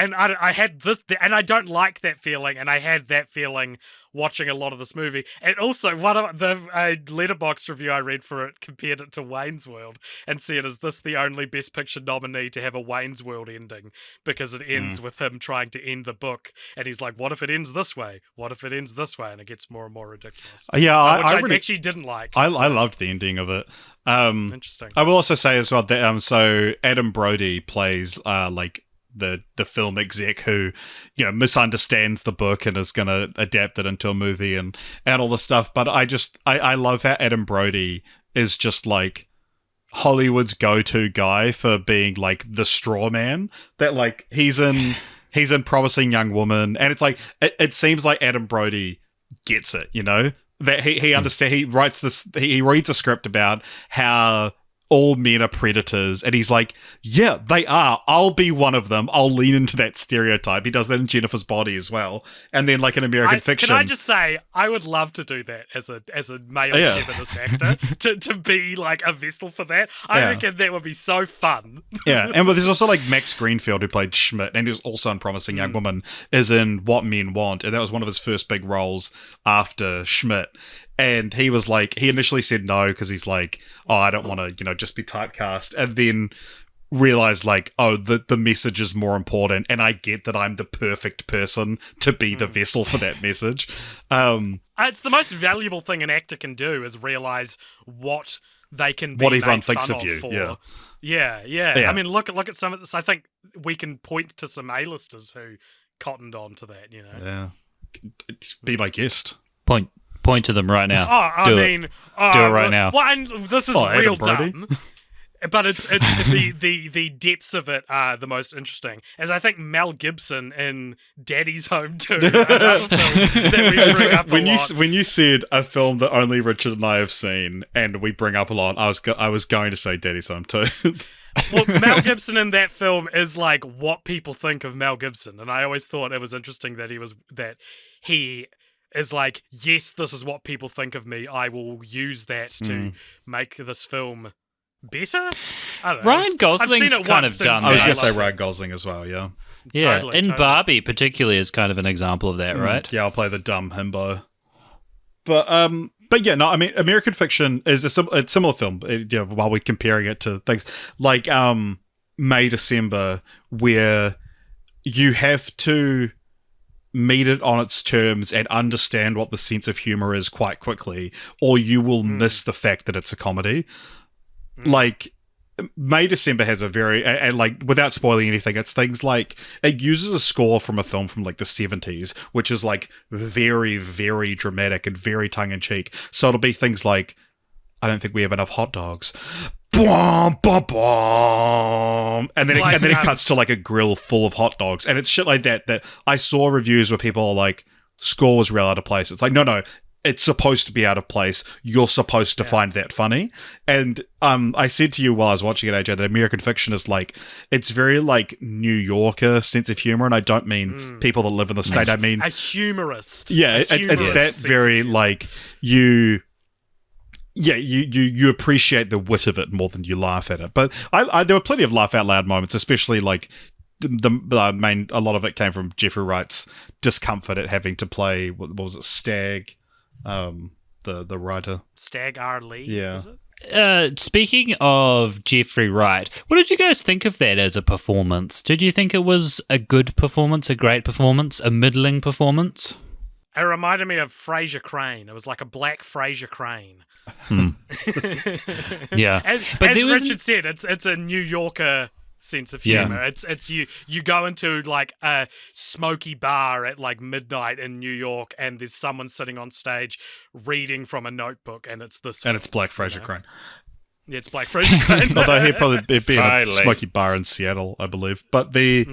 And I had this, and I don't like that feeling, and I had that feeling watching a lot of this movie. And also, one of the Letterboxd review I read for it compared it to Wayne's World and said, is this the only Best Picture nominee to have a Wayne's World ending? Because it ends with him trying to end the book, and he's like, what if it ends this way? What if it ends this way? And it gets more and more ridiculous. Yeah, I really, actually didn't like. I loved the ending of it. Interesting. I will also say as well that so Adam Brody plays like the film exec who, misunderstands the book and is going to adapt it into a movie and all this stuff. But I love how Adam Brody is just like Hollywood's go-to guy for being like the straw man, that like he's in Promising Young Woman, and it's like it seems like Adam Brody gets it, that he understands. He writes this, he reads a script about how all men are predators, and he's like, yeah, they are. I'll be one of them. I'll lean into that stereotype. He does that in Jennifer's Body as well. And then, like in American Fiction, can I just say, I would love to do that as a male feminist actor to be like a vessel for that. I reckon that would be so fun. Yeah, and there's also like Max Greenfield, who played Schmidt, and he was also Unpromising Young Woman, is in What Men Want, and that was one of his first big roles after Schmidt. And he was like, he initially said no because he's like, oh, I don't want to, just be typecast. And then realized like, oh, the message is more important. And I get that I'm the perfect person to be the vessel for that message. It's the most valuable thing an actor can do is realize what they can be what everyone made thinks fun of you. For. Yeah. I mean, look at some of this. I think we can point to some A-listers who cottoned on to that, Yeah. Be my guest. Point to them right now. Oh, do it right now. Well, and this is real Brody. dumb, but it's the depths of it are the most interesting. As I think Mel Gibson in Daddy's Home 2, another film that we bring up a lot. When you said a film that only Richard and I have seen, and we bring up a lot, I was going to say Daddy's Home 2. Well, Mel Gibson in that film is like what people think of Mel Gibson, and I always thought it was interesting that he is like, yes, this is what people think of me. I will use that to make this film better. I don't know. Ryan Gosling's kind of done I was that. going to say Ryan Gosling as well, yeah. Yeah, Totally. Barbie particularly is kind of an example of that, right? Yeah, I'll play the dumb himbo. But yeah, no, I mean, American Fiction is a similar film, while we're comparing it to things like May, December, where you have to meet it on its terms and understand what the sense of humor is quite quickly, or you will miss the fact that it's a comedy. Like, May December has a very, and like, without spoiling anything, it's things like, it uses a score from a film from like the 70s, which is like very, very dramatic and very tongue-in-cheek. So it'll be things like, I don't think we have enough hot dogs. Boom, boom, boom. And then it cuts to like a grill full of hot dogs. And it's shit like that I saw reviews where people are like, score was real out of place. It's like, no, it's supposed to be out of place. You're supposed to find that funny. And I said to you while I was watching it, AJ, that American Fiction is like, it's very like New Yorker sense of humor. And I don't mean people that live in the state. I mean a humorist. Yeah, it's that very like you appreciate the wit of it more than you laugh at it. But there were plenty of laugh out loud moments, especially like a lot of it came from Jeffrey Wright's discomfort at having to play, what was it, Stag, the writer. Stag R. Lee, yeah. was it? Speaking of Jeffrey Wright, what did you guys think of that as a performance? Did you think it was a good performance, a great performance, a middling performance? It reminded me of Fraser Crane. It was like a black Fraser Crane. Yeah, as Richard said, it's a New Yorker sense of humor. It's you go into like a smoky bar at like midnight in New York, and there's someone sitting on stage reading from a notebook, and it's this. And it's Black Fraser Crane. Yeah, it's Black Fraser Crane. Although he'd probably be in a smoky bar in Seattle, I believe. But you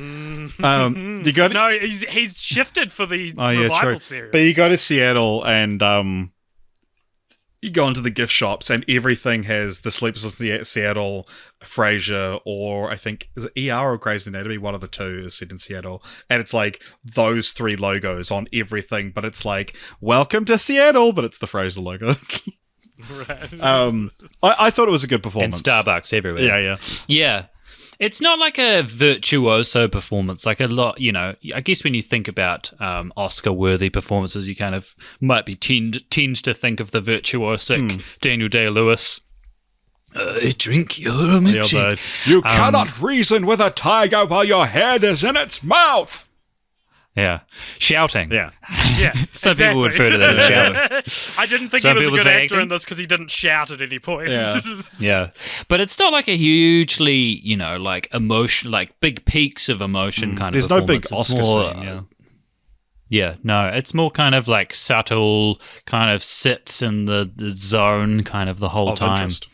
go to, no, he's shifted for the revival series. But you go to Seattle and you go into the gift shops and everything has the Sleepless in Seattle, Frasier, or I think, is it ER or Grey's Anatomy? One of the two is set in Seattle. And it's like those three logos on everything, but it's like, welcome to Seattle, but it's the Frasier logo. Right. I thought it was a good performance. And Starbucks everywhere. Yeah. It's not like a virtuoso performance, like a lot, I guess when you think about Oscar-worthy performances, you kind of might be tend to think of the virtuosic Daniel Day-Lewis. I drink your milkshake. You cannot reason with a tiger while your head is in its mouth. Yeah. Shouting. Yeah. Some people would refer to that as shouting. I didn't think Some he was a people good say actor in this because he didn't shout at any point. Yeah. But it's not like a hugely, like emotion, like big peaks of emotion kind There's of performance. no big Oscar scene, Yeah, no, it's more kind of like subtle, kind of sits in the zone kind of the whole time. Interest.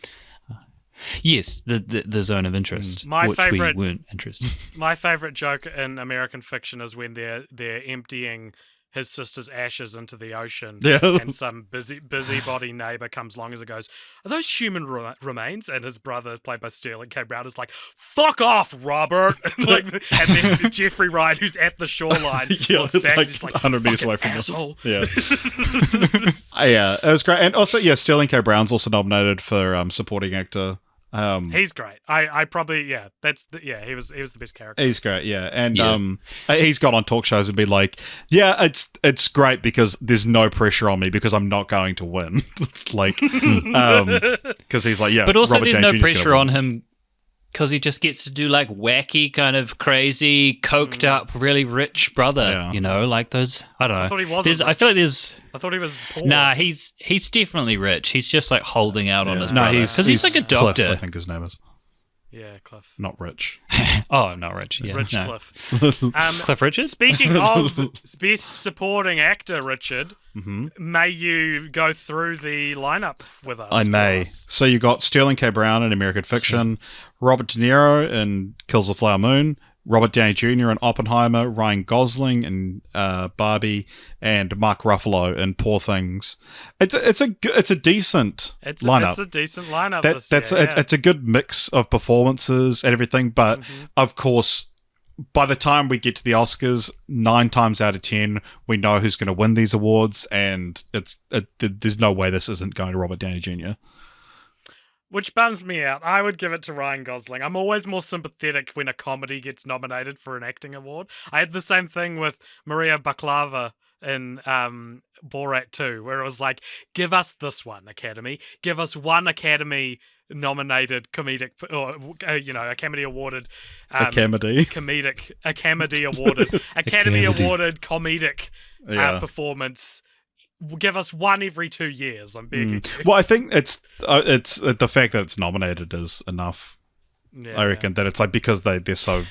Yes, the zone of interest, My which favorite, we weren't interested. My favorite joke in American Fiction is when they're emptying his sister's ashes into the ocean. Yeah. And some busybody neighbor comes along and goes, "Are those human remains?" And his brother, played by Sterling K. Brown, is like, "Fuck off, Robert!" and then Jeffrey Wright, who's at the shoreline, looks back and he's like, 100 meters away from asshole. Yeah. Yeah, it was great. And also, yeah, Sterling K. Brown's also nominated for supporting actor. He's great. I probably he was the best character. He's great, yeah. And he's got on talk shows and been like, yeah, it's great because there's no pressure on me because I'm not going to win. Like, because he's like, yeah. But also, Robert there's Downey no Jr.'s pressure gonna on him because he just gets to do like wacky, kind of crazy, coked up, really rich brother. Yeah. You know, like those. I don't know. I thought he wasn't I feel like there's. I thought he was poor. Nah, he's definitely rich. He's just like holding out on his No, brother he's because he's like a doctor. Cliff, I think his name is. Yeah, Cliff. Not Rich. Oh, not Rich. Yeah, Rich no. Cliff. Cliff Richard. Speaking of best supporting actor, Richard, Mm-hmm. may you go through the lineup with us? I may. So you got Sterling K. Brown in American Fiction, Robert De Niro in Kills the Flower Moon, Robert Downey Jr. in Oppenheimer, Ryan Gosling in Barbie, and Mark Ruffalo in Poor Things. It's a decent lineup. It's a decent lineup. It's a good mix of performances and everything, but of course, by the time we get to the Oscars, 9 times out of 10, we know who's going to win these awards, and there's no way this isn't going to Robert Downey Jr. Which bums me out. I would give it to Ryan Gosling. I'm always more sympathetic when a comedy gets nominated for an acting award. I had the same thing with Maria Baklava in Borat 2, where it was like, give us this one, Academy. Give us one Academy nominated comedic, or Academy awarded Academy awarded comedic performance. Give us one every 2 years. I'm begging you. Well, I think it's the fact that it's nominated is enough. Yeah, I reckon that it's like because they're so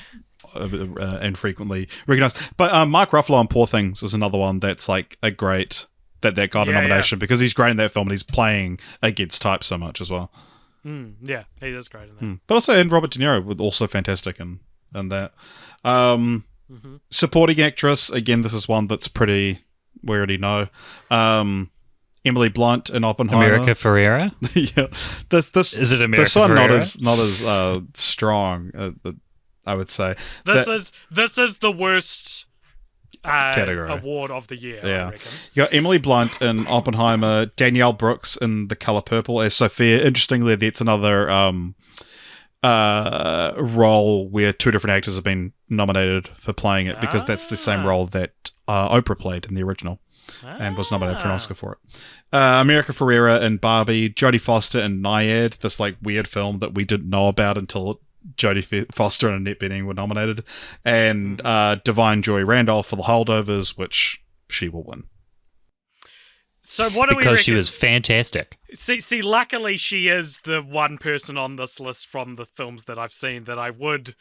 infrequently recognized. But Mark Ruffalo on Poor Things is another one that's like a great that got a nomination because he's great in that film and he's playing against type so much as well. Yeah, he is great in that. But also, and Robert De Niro was also fantastic in that. Supporting actress, again, this is one that's pretty. We already know. Emily Blunt in Oppenheimer. America Ferrera? Yeah. This is it America this one Ferrera? not as strong, I would say. This is the worst category award of the year, yeah. I reckon. You got Emily Blunt in Oppenheimer, Danielle Brooks in The Color Purple as Sophia. Interestingly, that's another role where 2 different actors have been nominated for playing it because that's the same role that Oprah played in the original and was nominated for an Oscar for it. America Ferrera in Barbie, Jodie Foster in Naiad, this like weird film that we didn't know about until Jodie Foster and Annette Bening were nominated, and Divine Joy Randolph for The Holdovers, which she will win. So what do we reckon? Because she was fantastic. See, luckily she is the one person on this list from the films that I've seen that I would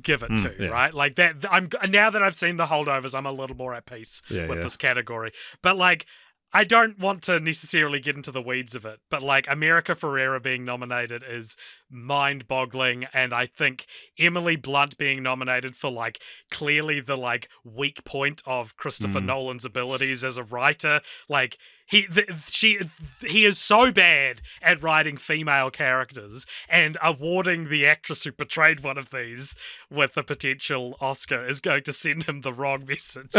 give it to, right? Like that. Now that I've seen The Holdovers, I'm a little more at peace with this category. But like, I don't want to necessarily get into the weeds of it, but like America Ferrera being nominated is mind-boggling, and I think Emily Blunt being nominated for like clearly the like weak point of Christopher Nolan's abilities as a writer, like he is so bad at writing female characters, and awarding the actress who portrayed one of these with a potential Oscar is going to send him the wrong message.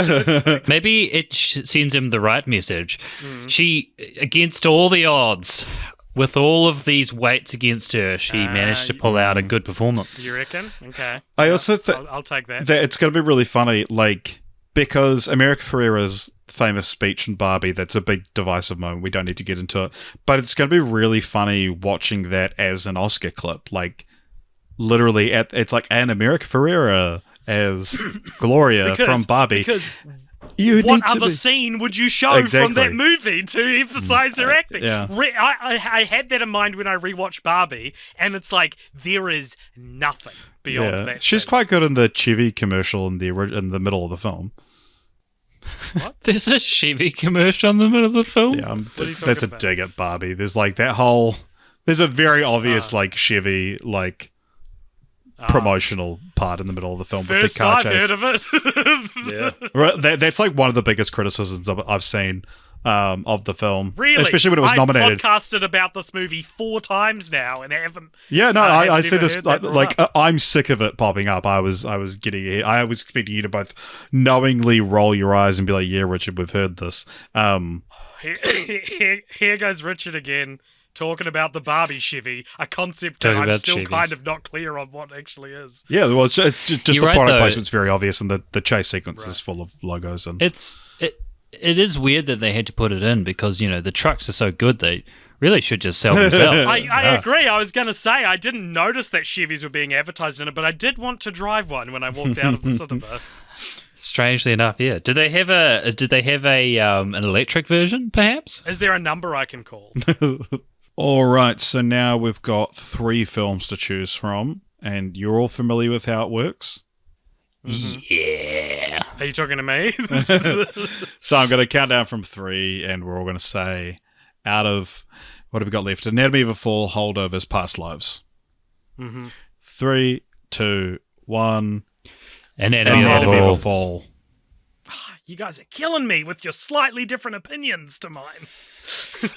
Maybe it sends him the right message. She, against all the odds, with all of these weights against her, she managed to pull out a good performance. You reckon? Okay. I also think I'll take that. It's going to be really funny, like, because America Ferrera's famous speech in Barbie, that's a big divisive moment. We don't need to get into it. But it's going to be really funny watching that as an Oscar clip. Like, literally, it's like an America Ferrera as Gloria from Barbie. Because what other scene would you show from that movie to emphasize her acting? Yeah. I had that in mind when I rewatched Barbie, and it's like, there is nothing beyond that. She's scene. quite good in the Chevy commercial in the middle of the film. What? There's a Chevy commercial in the middle of the film? Yeah, What are you that's a talking about? dig at Barbie. There's like that whole... There's a very obvious like Chevy like promotional part in the middle of the film with the First car I've chase. heard of it. Yeah. Right, that's like one of the biggest criticisms I've seen of the film, Really? especially when it was nominated. I've podcasted about this movie 4 times now, and I haven't. Yeah, no, haven't I see even this heard that like brought up. I'm sick of it popping up. I was expecting you to both knowingly roll your eyes and be like, "Yeah, Richard, we've heard this." Here goes Richard again, talking about the Barbie Chevy, a concept that Talking I'm about still Chevys. kind of not clear on what actually is. Yeah, well, it's just You're the right, product though. placement's very obvious, and the chase sequence is full of logos and. It is weird that they had to put it in because the trucks are so good they really should just sell themselves. I agree. I was going to say I didn't notice that Chevys were being advertised in it, but I did want to drive one when I walked out of the cinema. Strangely enough, yeah. Did they have an electric version, perhaps? Is there a number I can call? All right, so now we've got 3 films to choose from, and you're all familiar with how it works. Yeah. Are you talking to me? So I'm going to count down from 3, and we're all going to say, out of what have we got left? Anatomy of a Fall, Holdovers, Past Lives. 3, 2, 1. Anatomy of a Fall. You guys are killing me with your slightly different opinions to mine.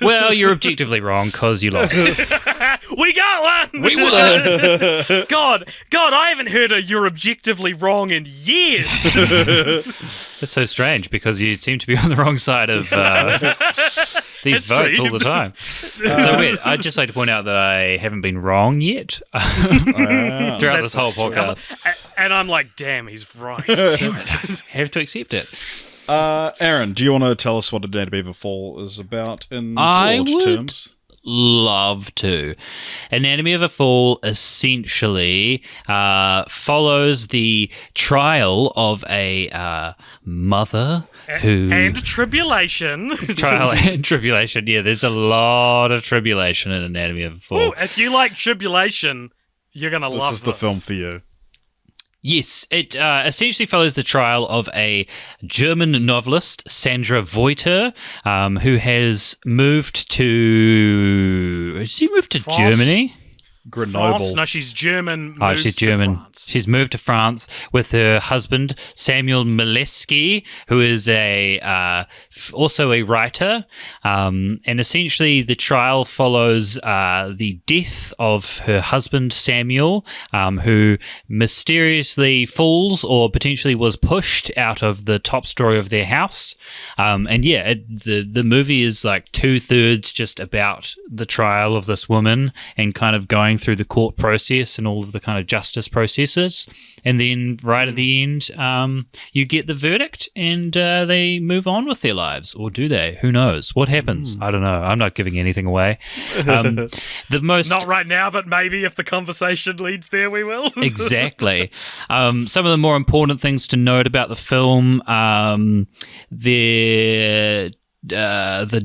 Well, you're objectively wrong because you lost. We got one! We won! God, I haven't heard a "you're objectively wrong" in years. It's so strange because you seem to be on the wrong side of these votes all the time. It's so weird. I'd just like to point out that I haven't been wrong yet throughout this whole podcast. And I'm like, damn, he's right. Damn it. I have to accept it. Aaron, do you want to tell us what Anatomy of a Fall is about in I broad would terms? Love to. Anatomy of a Fall essentially follows the trial of a mother who... And tribulation. Trial and tribulation. Yeah, there's a lot of tribulation in Anatomy of a Fall. Ooh, if you like tribulation, you're going to love this. This is the film for you. Yes, it essentially follows the trial of a German novelist, Sandra Voiter, who has moved to... Has she moved to France? Germany? Grenoble. France? No, she's German. Oh, she's German. France. She's moved to France with her husband, Samuel Mileski, who is also a writer. And essentially, the trial follows the death of her husband, Samuel, who mysteriously falls or potentially was pushed out of the top story of their house. The movie is like 2/3 just about the trial of this woman and kind of going through the court process and all of the kind of justice processes, and then right at the end you get the verdict and they move on with their lives, or do they? Who knows what happens? I don't know. I'm not giving anything away. Not right now, but maybe if the conversation leads there, we will. Exactly. Some of the more important things to note about the film, the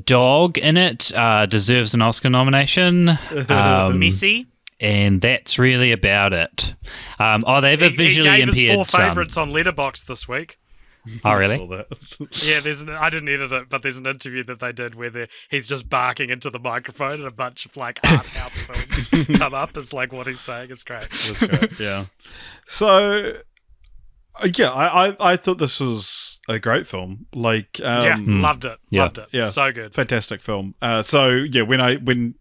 dog in it deserves an Oscar nomination. Messy. And that's really about it. They have a visually he gave impaired his 4 son. favourites on Letterboxd this week. Oh, I really? saw that. Yeah, I didn't edit it, but there's an interview that they did where he's just barking into the microphone and a bunch of like art house films come up as like what he's saying. It's great. That's great. Yeah. So, I thought this was a great film. Like, Loved it. Yeah. Loved it. Yeah. So good. Fantastic film. When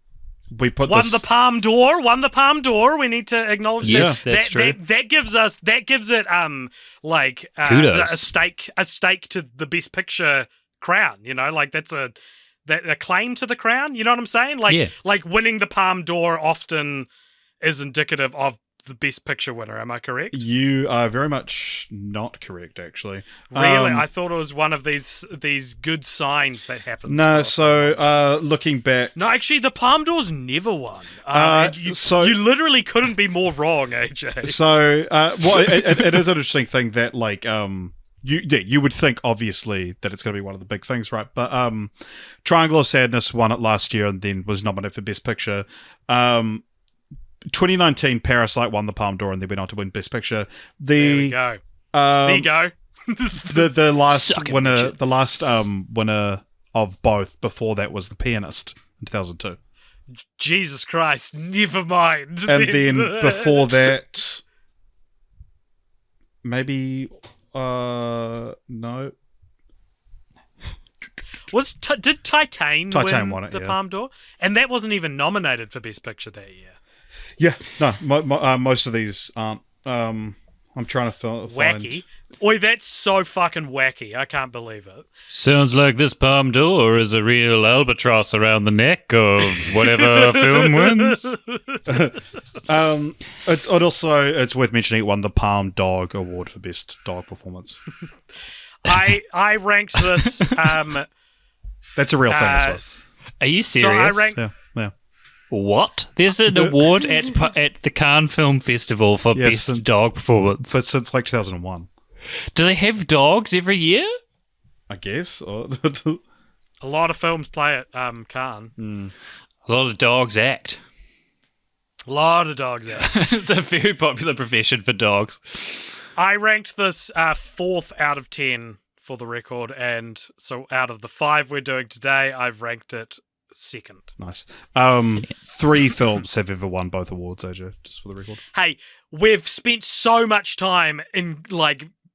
we put Won this, the Palm d'Or. We need to acknowledge Yes, that. that's true. That gives it Kudos. a stake to the Best Picture crown. You know, like that's a claim to the crown. You know what I'm saying? Like winning the Palm d'Or often is indicative of the Best Picture winner. Am I correct? you are very much not correct, actually. Really, I thought it was one of these good signs that happens. No, so looking back, No, actually, the Palm d'Or's never won. You literally couldn't be more wrong, AJ. So, it is an interesting thing that, like, you would think, obviously, that it's going to be one of the big things, right? But Triangle of Sadness won it last year and then was nominated for Best Picture. 2019, Parasite won the Palme d'Or and they went on to win Best Picture. There we go. There you go. The last Suck it, winner, Richard. the last winner of both before that was The Pianist in 2002. Jesus Christ, never mind. And then before that, maybe no. Did Titan win won it, the yeah. Palme d'Or? And that wasn't even nominated for Best Picture that year. Yeah, no. Most of these aren't. I'm trying to find. Wacky. Oi, that's so fucking wacky. I can't believe it. Sounds like this Palme d'Or is a real albatross around the neck of whatever film wins. It's worth mentioning it won the Palm Dog Award for Best Dog Performance. I ranked this. That's a real thing as well. Are you So serious? I ranked. Yeah. What? There's an award at the Cannes Film Festival for Yes, Best Dog Performance. But since like 2001, Do they have dogs every year? I guess. A lot of films play at Cannes. A lot of dogs act. A lot of dogs out. It's a very popular profession for dogs. I ranked this 4th out of 10 for the record, and so out of the 5 we're doing today, I've ranked it 2nd. Nice. 3 films have ever won both awards, AJ, just for the record. Hey, we've spent so much time in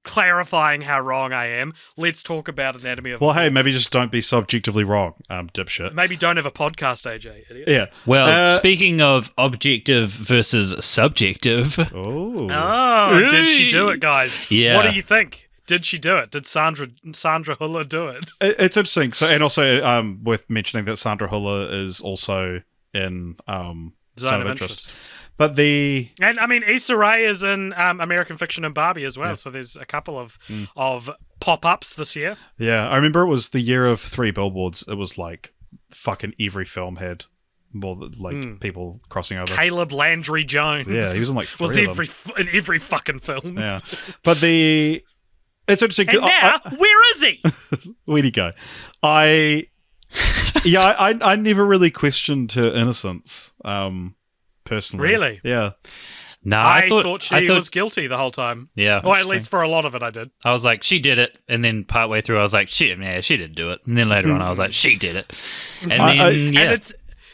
clarifying how wrong I am. Let's talk about Anatomy of Well, hey, maybe just don't be subjectively wrong, dipshit. Maybe don't have a podcast, AJ. Idiot. Yeah. Well, speaking of objective versus subjective, Oh, did she do it, guys? Yeah. What do you think? Did she do it? Did Sandra Huller do it? It's interesting. So, and also worth mentioning that Sandra Huller is also in Zone of Interest. But and I mean, Issa Rae is in American Fiction and Barbie as well. Yeah. So there's a couple of pop-ups this year. Yeah, I remember it was the year of 3 billboards. It was like fucking every film had more people crossing over. Caleb Landry Jones. Yeah, he was in like 3 of them. In every fucking film. Yeah, but it's interesting. And now, where is he? Where'd he go? I never really questioned her innocence. Personally. Really? Yeah. No, I thought she was guilty the whole time. Yeah. Or at least for a lot of it, I did. I was like, she did it. And then partway through, I was like, she didn't do it. And then later on, I was like, she did it. And then,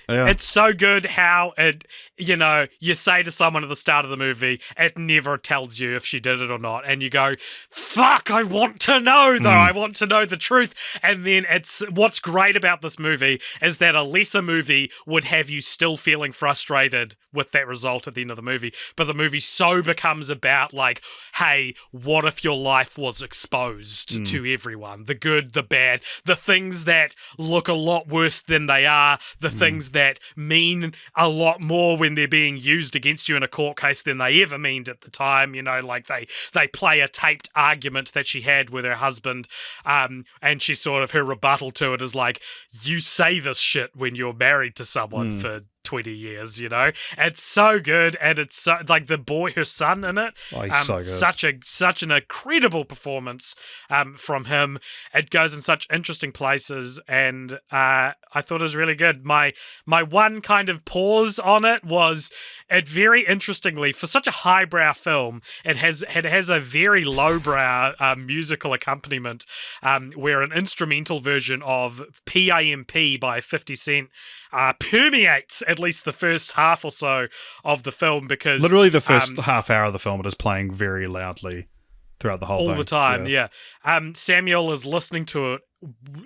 It's so good how you say to someone at the start of the movie, it never tells you if she did it or not. And you go, fuck, I want to know though. I want to know the truth. And then what's great about this movie is that a lesser movie would have you still feeling frustrated with that result at the end of the movie. But the movie so becomes about like, hey, what if your life was exposed to everyone? The good, the bad, the things that look a lot worse than they are, the things that mean a lot more when they're being used against you in a court case than they ever meant at the time. Like they play a taped argument that she had with her husband, and she sort of, her rebuttal to it is like, you say this shit when you're married to someone for 20 years, It's so good, and it's so, like the boy, her son in it. Oh, he's so good. Such an incredible performance from him. It goes in such interesting places, and I thought it was really good. My one kind of pause on it was, it very interestingly, for such a highbrow film, it has a very lowbrow musical accompaniment, where an instrumental version of PIMP by 50 Cent permeates at least the first half or so of the film, because literally the first half hour of the film, it is playing very loudly throughout the whole thing. All the time, yeah. Samuel is listening to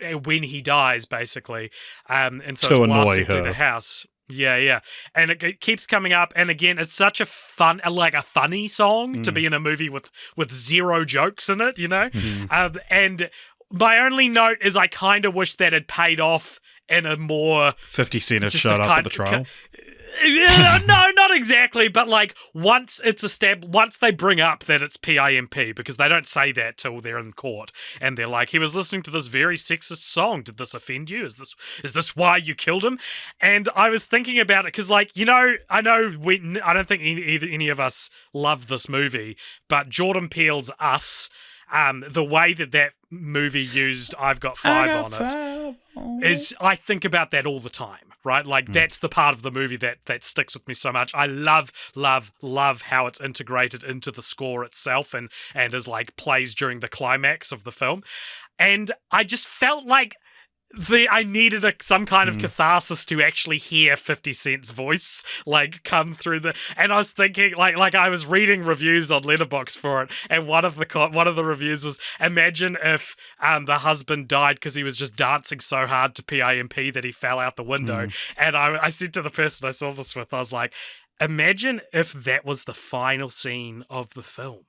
it when he dies, basically, and so to it's annoy blasting her through the house. Yeah, and it keeps coming up, and again, it's such a funny song to be in a movie with 0 jokes in it, and my only note is, I kind of wish that had paid off in a more 50 Cent had showed up at the trial. No, not exactly, but like once they bring up that it's PIMP, because they don't say that till they're in court, and they're like, he was listening to this very sexist song. Did this offend you? Is this why you killed him? And I was thinking about it because, I know I don't think any of us love this movie, but Jordan Peele's Us. The way that movie used I've Got Five on it is, I think about that all the time, right? Like, that's the part of the movie that sticks with me so much. I love how it's integrated into the score itself and is like plays during the climax of the film. And I just felt like I needed some kind of catharsis to actually hear 50 Cent's voice like come through and I was thinking like I was reading reviews on Letterboxd for it, and one of the reviews was, imagine if the husband died because he was just dancing so hard to PIMP that he fell out the window. And I said to the person I saw this with, I was like, imagine if that was the final scene of the film.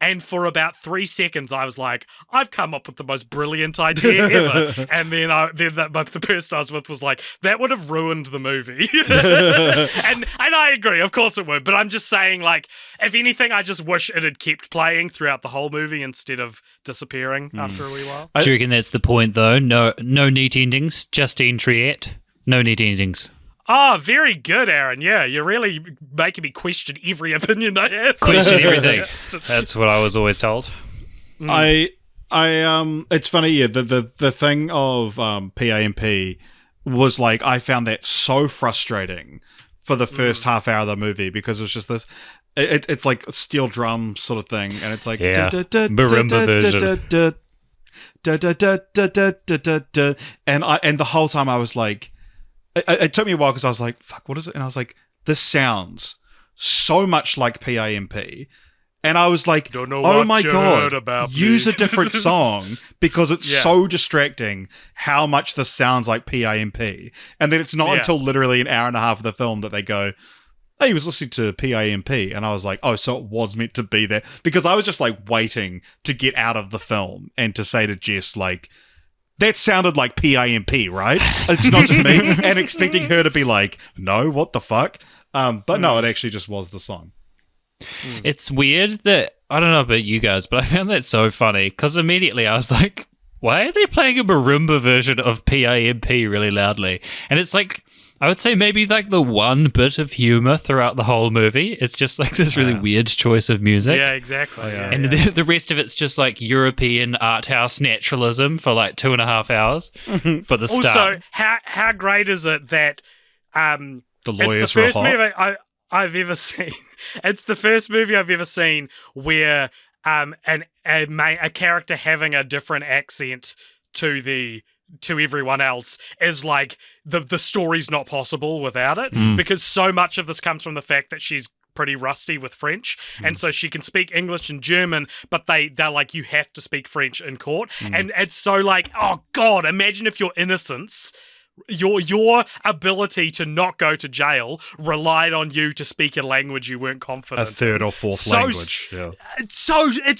And for about 3 seconds, I was like, I've come up with the most brilliant idea ever. And then the person I was with was like, that would have ruined the movie. and I agree, of course it would. But I'm just saying, like, if anything, I just wish it had kept playing throughout the whole movie instead of disappearing after a wee while. Do you reckon that's the point, though? No neat endings, Justine Triet. No neat endings. Oh, very good, Aaron. Yeah, you're really making me question every opinion I have. Question everything. That's what I was always told. It's funny, yeah, the thing of PAMP was like, I found that so frustrating for the first half hour of the movie, because it was just this, it's like a steel drum sort of thing, and it's like, marimba version. And the whole time I was like, it took me a while because I was like, fuck, what is it? And I was like, this sounds so much like PAMP. And I was like, oh my God, use a different song, because it's so distracting how much this sounds like PAMP. And then it's not until literally an hour and a half of the film that they go, hey, he was listening to PAMP. And I was like, oh, so it was meant to be there. Because I was just like waiting to get out of the film and to say to Jess, like, that sounded like PAMP, right? It's not just me. And expecting her to be like, no, what the fuck? But no, it actually just was the song. It's weird that, I don't know about you guys, but I found that so funny, because immediately I was like, why are they playing a marimba version of PAMP really loudly? And it's like, I would say maybe like the one bit of humor throughout the whole movie. It's just like this really weird choice of music. Yeah, exactly. And the rest of it's just like European art house naturalism for like 2.5 hours for the start. Also, how great is it that the lawyers it's the first movie I've ever seen. It's the first movie I've ever seen where a character having a different accent to everyone else is like the story's not possible without it, because so much of this comes from the fact that she's pretty rusty with French, and so she can speak English and German, but they're like, you have to speak French in court, and it's so like, oh God, imagine if your innocence, your ability to not go to jail relied on you to speak a language you weren't confident a third or fourth language. It's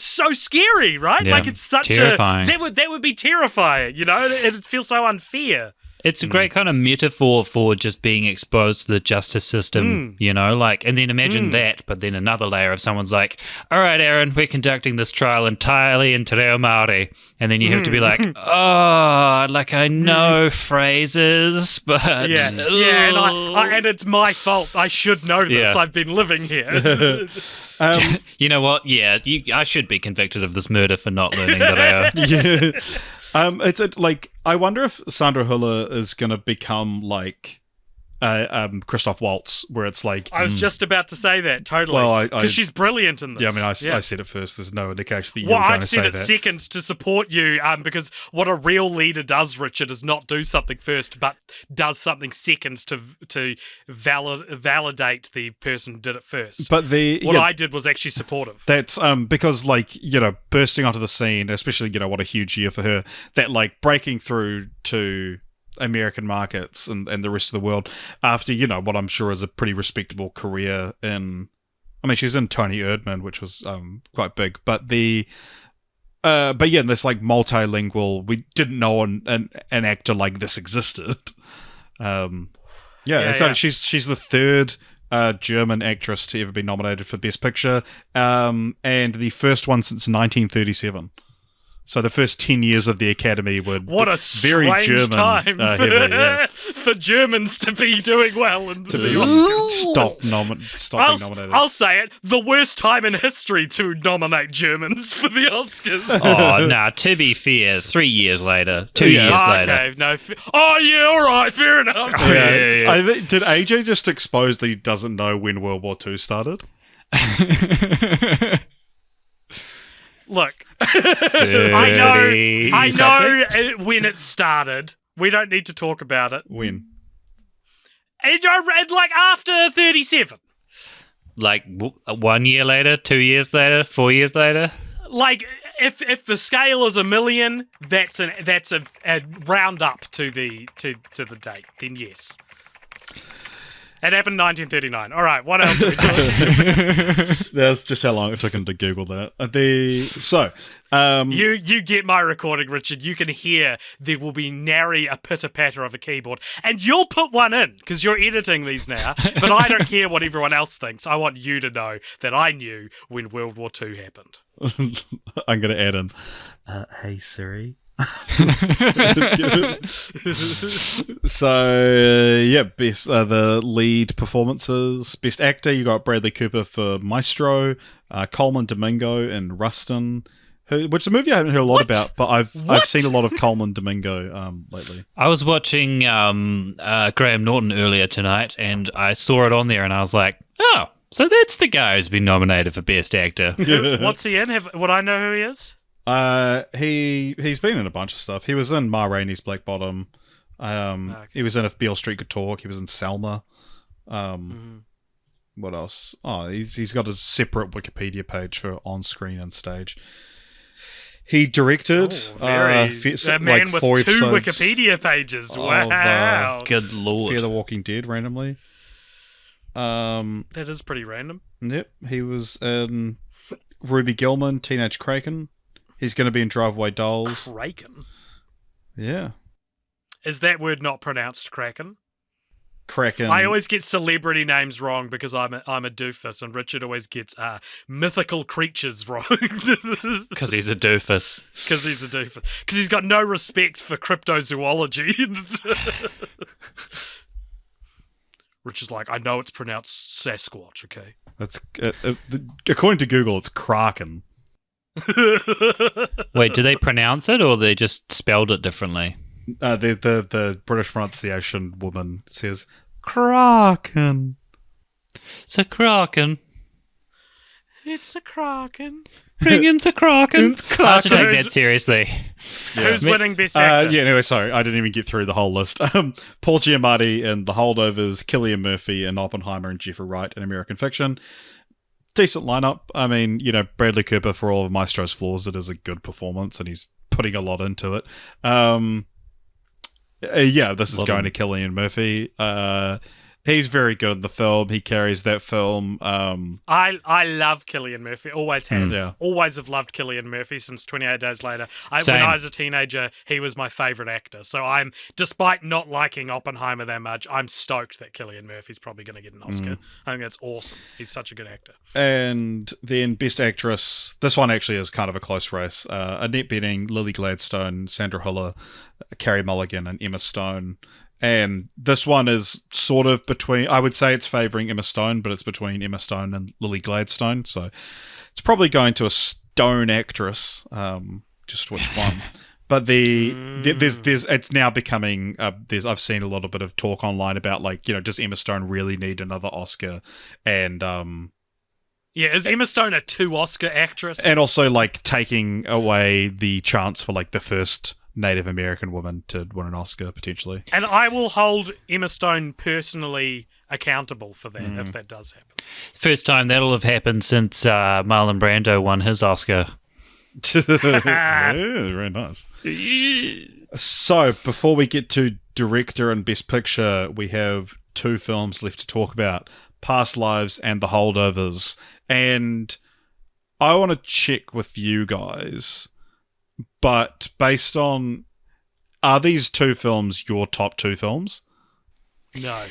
so scary, right? Yeah. Like, it's such terrifying. That would be terrifying, you know? It feels so unfair. It's a great kind of metaphor for just being exposed to the justice system, you know, like, and then imagine that, but then another layer of someone's like, all right, Aaron, we're conducting this trial entirely in te reo Māori. And then you have to be like, oh, like, I know phrases, but... Yeah, and it's my fault. I should know this. I've been living here. You know what? Yeah, I should be convicted of this murder for not learning that like, I wonder if Sandra Hüller is going to become like Christoph Waltz, where it's like... I was just about to say that, totally. Well, because she's brilliant in this. Yeah, I mean, I said it first. There's no indication that you were going to say that. Well, I've said it second to support you, because what a real leader does, Richard, is not do something first, but does something second to validate the person who did it first. But what I did was actually supportive. That's because, like, you know, bursting onto the scene, especially, you know, what a huge year for her, that, like, breaking through to American markets and the rest of the world after, you know, what I'm sure is a pretty respectable career in... I mean, she's in Tony Erdmann, which was quite big, but this like multilingual, we didn't know an actor like this existed. She's the third German actress to ever be nominated for Best Picture, and the first one since 1937. So the first 10 years of the Academy were what a very strange German time heavy, for Germans to be doing well and to be stop being nominated. I'll say it: the worst time in history to nominate Germans for the Oscars. Oh, nah. To be fair, 3 years later, 2 years later. Okay, no. All right, fair enough. Did AJ just expose that he doesn't know when World War II started? Look, I know when it started. We don't need to talk about it. When? And like after 37. Like 1 year later, 2 years later, 4 years later. Like if the scale is 1 million, that's a round up to the date. Then yes. It happened in 1939. All right, what else are we doing? That's just how long it took him to Google that. You get my recording, Richard. You can hear there will be nary a pitter-patter of a keyboard. And you'll put one in, because you're editing these now. But I don't care what everyone else thinks. I want you to know that I knew when World War II happened. I'm going to add in, hey Siri. Best the lead performances. Best actor, you got Bradley Cooper for Maestro, Coleman Domingo in Rustin, which is a movie I haven't heard a lot about, but I've seen a lot of Coleman Domingo lately. I was watching Graham Norton earlier tonight, and I saw it on there, and I was like, oh, so that's the guy who's been nominated for Best Actor. What's he in? Would I know who he is? He's been in a bunch of stuff. He was in Ma Rainey's Black Bottom. Okay. He was in If Beale Street Could Talk. He was in Selma. What else? Oh, he's got a separate Wikipedia page for on screen and stage. He directed a man like with 4 2 episodes Wikipedia pages. of, Wow, Good lord. Fear the Walking Dead randomly. that is pretty random. Yep, he was in Ruby Gillman, Teenage Kraken. He's going to be in Drive-Away Dolls. Kraken? Yeah. Is that word not pronounced Kraken? Kraken. I always get celebrity names wrong because I'm a doofus, and Richard always gets mythical creatures wrong. Because he's a doofus. Because he's a doofus. Because he's got no respect for cryptozoology. Richard's like, I know it's pronounced Sasquatch, okay? That's according to Google, it's Kraken. Wait, do they pronounce it, or they just spelled it differently? The British pronunciation woman says Kraken. It's a kraken. It's a kraken. Bring in the kraken. I have to take Who's- that seriously. Who's winning Best Actor? Anyway, sorry, I didn't even get through the whole list. Paul Giamatti in The Holdovers, Cillian Murphy in Oppenheimer, and Jeffrey Wright in American Fiction. Decent lineup. I mean, Bradley Cooper, for all of Maestro's flaws, it is a good performance, and he's putting a lot into it. This is going to Cillian Murphy. He's very good in the film. He carries that film. I love Cillian Murphy. Always have. Yeah. Always have loved Cillian Murphy since 28 Days Later. When Same. I was a teenager, he was my favourite actor. So despite not liking Oppenheimer that much, I'm stoked that Cillian Murphy's probably going to get an Oscar. I think that's awesome. He's such a good actor. And then Best Actress, this one actually is kind of a close race. Annette Bening, Lily Gladstone, Sandra Hüller, Carey Mulligan, and Emma Stone. And this one is sort of between, I would say it's favouring Emma Stone, but it's between Emma Stone and Lily Gladstone. So it's probably going to a Stone actress, just which one. But there's it's now becoming, I've seen a little bit of talk online about does Emma Stone really need another Oscar? And, Yeah, is Emma Stone a 2 Oscar actress? and also taking away the chance for the first Native American woman to win an Oscar potentially. And I will hold Emma Stone personally accountable for that if that does happen. First time that'll have happened since Marlon Brando won his Oscar. Yeah, very nice. So before we get to director and best picture, we have 2 films left to talk about: Past Lives and The Holdovers. And I want to check with you guys, but based on, are these 2 films your top 2 films? No.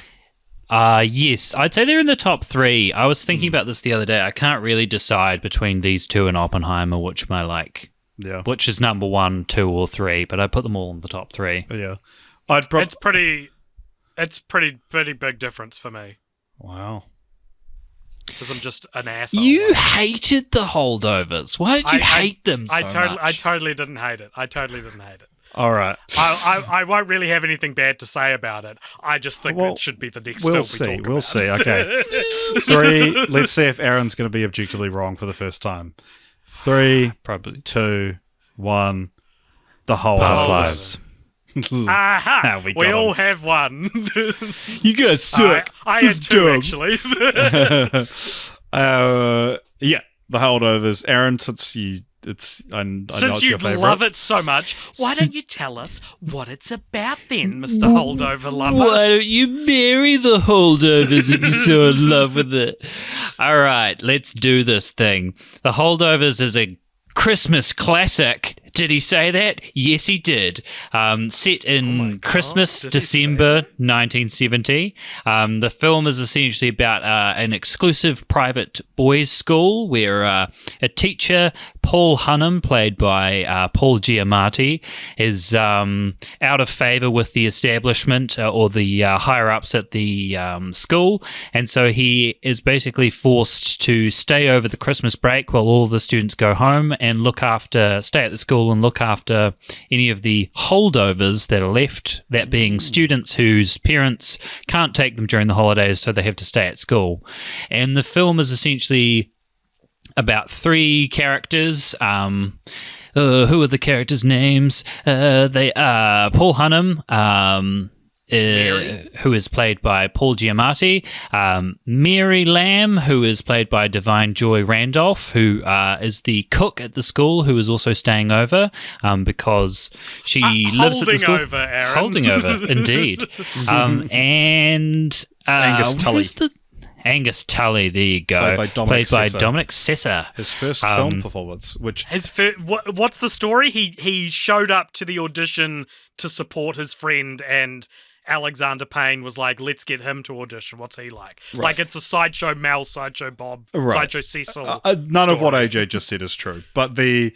Yes, I'd say they're in the top 3. I was thinking about this the other day. I can't really decide between these 2 and Oppenheimer, which Yeah. which is number 1, 2, or 3. But I put them all in the top 3. Yeah. It's pretty big difference for me. Wow. Because I'm just an asshole. You hated the Holdovers. Why did you hate them so much? I totally didn't hate it. All right. I won't really have anything bad to say about it. I just think it should be the next film we talk about. We'll see. Okay. 3. Let's see if Aaron's going to be objectively wrong for the first time. 3, Probably. 2, 1. The Past Holdovers. Lives. Aha! We We got all him. have one. You guys suck. I had two, actually. Yeah, the holdovers. Aaron, since I know Since it's your you favorite. love it so much, why don't you tell us what it's about then, Mr. Holdover Lover? Why don't you marry the holdovers if you're so in love with it? All right, let's do this thing. The Holdovers is a Christmas classic. Did he say that? Yes, he did. Set in Christmas, did he December 1970. The film is essentially about an exclusive private boys' school where a teacher, Paul Hunnam, played by Paul Giamatti, is out of favor with the establishment or the higher-ups at the school. And so he is basically forced to stay over the Christmas break while all the students go home and stay at the school and look after any of the holdovers that are left, that being students whose parents can't take them during the holidays, so they have to stay at school. And the film is essentially about three characters. Who are the characters' names? They are Paul Hunnam, who is played by Paul Giamatti, Mary Lamb, who is played by Divine Joy Randolph, who is the cook at the school, who is also staying over because she lives at the school. Holding over, Aaron. Holding over, indeed. And Angus Tully. Angus Tully, there you go. Played by Dominic Sessa. His first film performance, which... What's the story? He showed up to the audition to support his friend, and Alexander Payne was like, let's get him to audition. What's he like? Right. Like, it's a Sideshow Mel, Sideshow Bob, Right. Sideshow Cecil. None of what AJ just said is true, but the...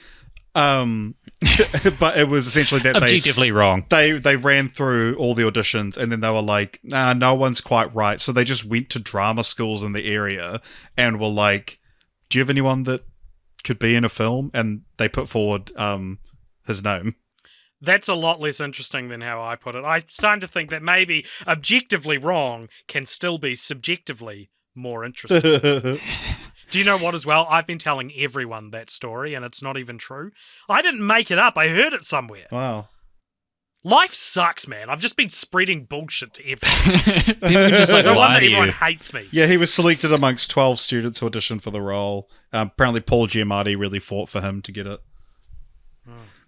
but it was essentially that objectively wrong. They ran through all the auditions and then they were like, nah, no one's quite right. So they just went to drama schools in the area and were like, do you have anyone that could be in a film? And they put forward his name. That's a lot less interesting than how I put it. I'm starting to think that maybe objectively wrong can still be subjectively more interesting. Do you know what as well? I've been telling everyone that story and it's not even true. I didn't make it up. I heard it somewhere. Wow. Life sucks, man. I've just been spreading bullshit to everyone. People just like No lie wonder to everyone you. hates me. Yeah, he was selected amongst 12 students who auditioned for the role. Apparently Paul Giamatti really fought for him to get it.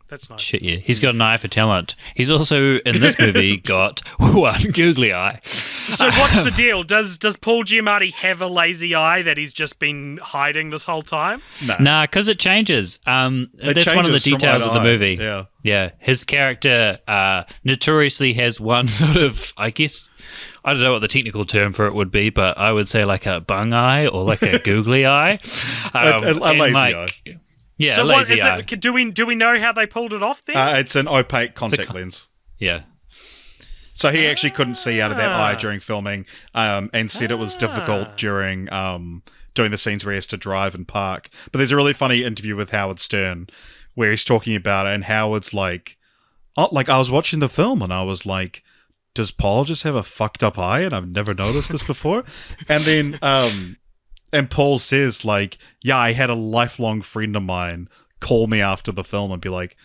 That's nice. Shit, yeah. He's got an eye for talent. He's also, in this movie, got one googly eye. So what's the deal? Does Paul Giamatti have a lazy eye that he's just been hiding this whole time? No. Nah, because it changes. That's one of the changes from details eye of to the eye. movie. Yeah. Yeah, his character notoriously has one sort of, I guess, I don't know what the technical term for it would be, but I would say like a bung eye or like a googly eye. A lazy eye. Yeah, So a what lazy is eye. it? Do we know how they pulled it off then? It's an opaque contact lens. Yeah. So he actually couldn't see out of that eye during filming, and said it was difficult during doing the scenes where he has to drive and park. But there's a really funny interview with Howard Stern where he's talking about it, and Howard's like, oh, like I was watching the film and I was like, does Paul just have a fucked up eye? And I've never noticed this before. And then, and Paul says like, yeah, I had a lifelong friend of mine call me after the film and be like,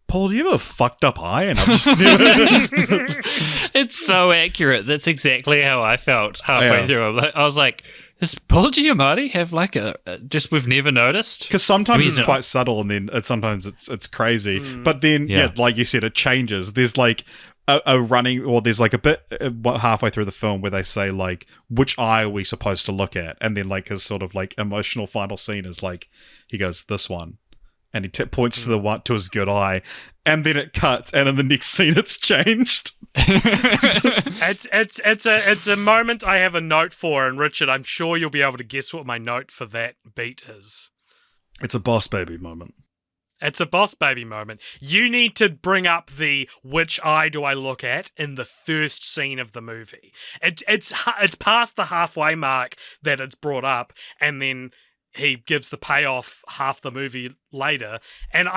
Paul, do you have a fucked up eye? And I'm just It's so accurate. That's exactly how I felt halfway through. I was like, does Paul Giamatti have like a just we've never noticed? because sometimes I mean, it's quite subtle, and then sometimes it's crazy. But then, yeah, like you said, it changes. There's like a running, or there's like a bit halfway through the film where they say like, which eye are we supposed to look at? And then like his sort of like emotional final scene is like, he goes, this one. And he points to the one to his good eye, and then it cuts, and in the next scene, it's changed. It's a moment I have a note for, and Richard, I'm sure you'll be able to guess what my note for that beat is. It's a boss baby moment. It's a boss baby moment. You need to bring up the which eye do I look at in the first scene of the movie. It's past the halfway mark that it's brought up, and then he gives the payoff half the movie later, and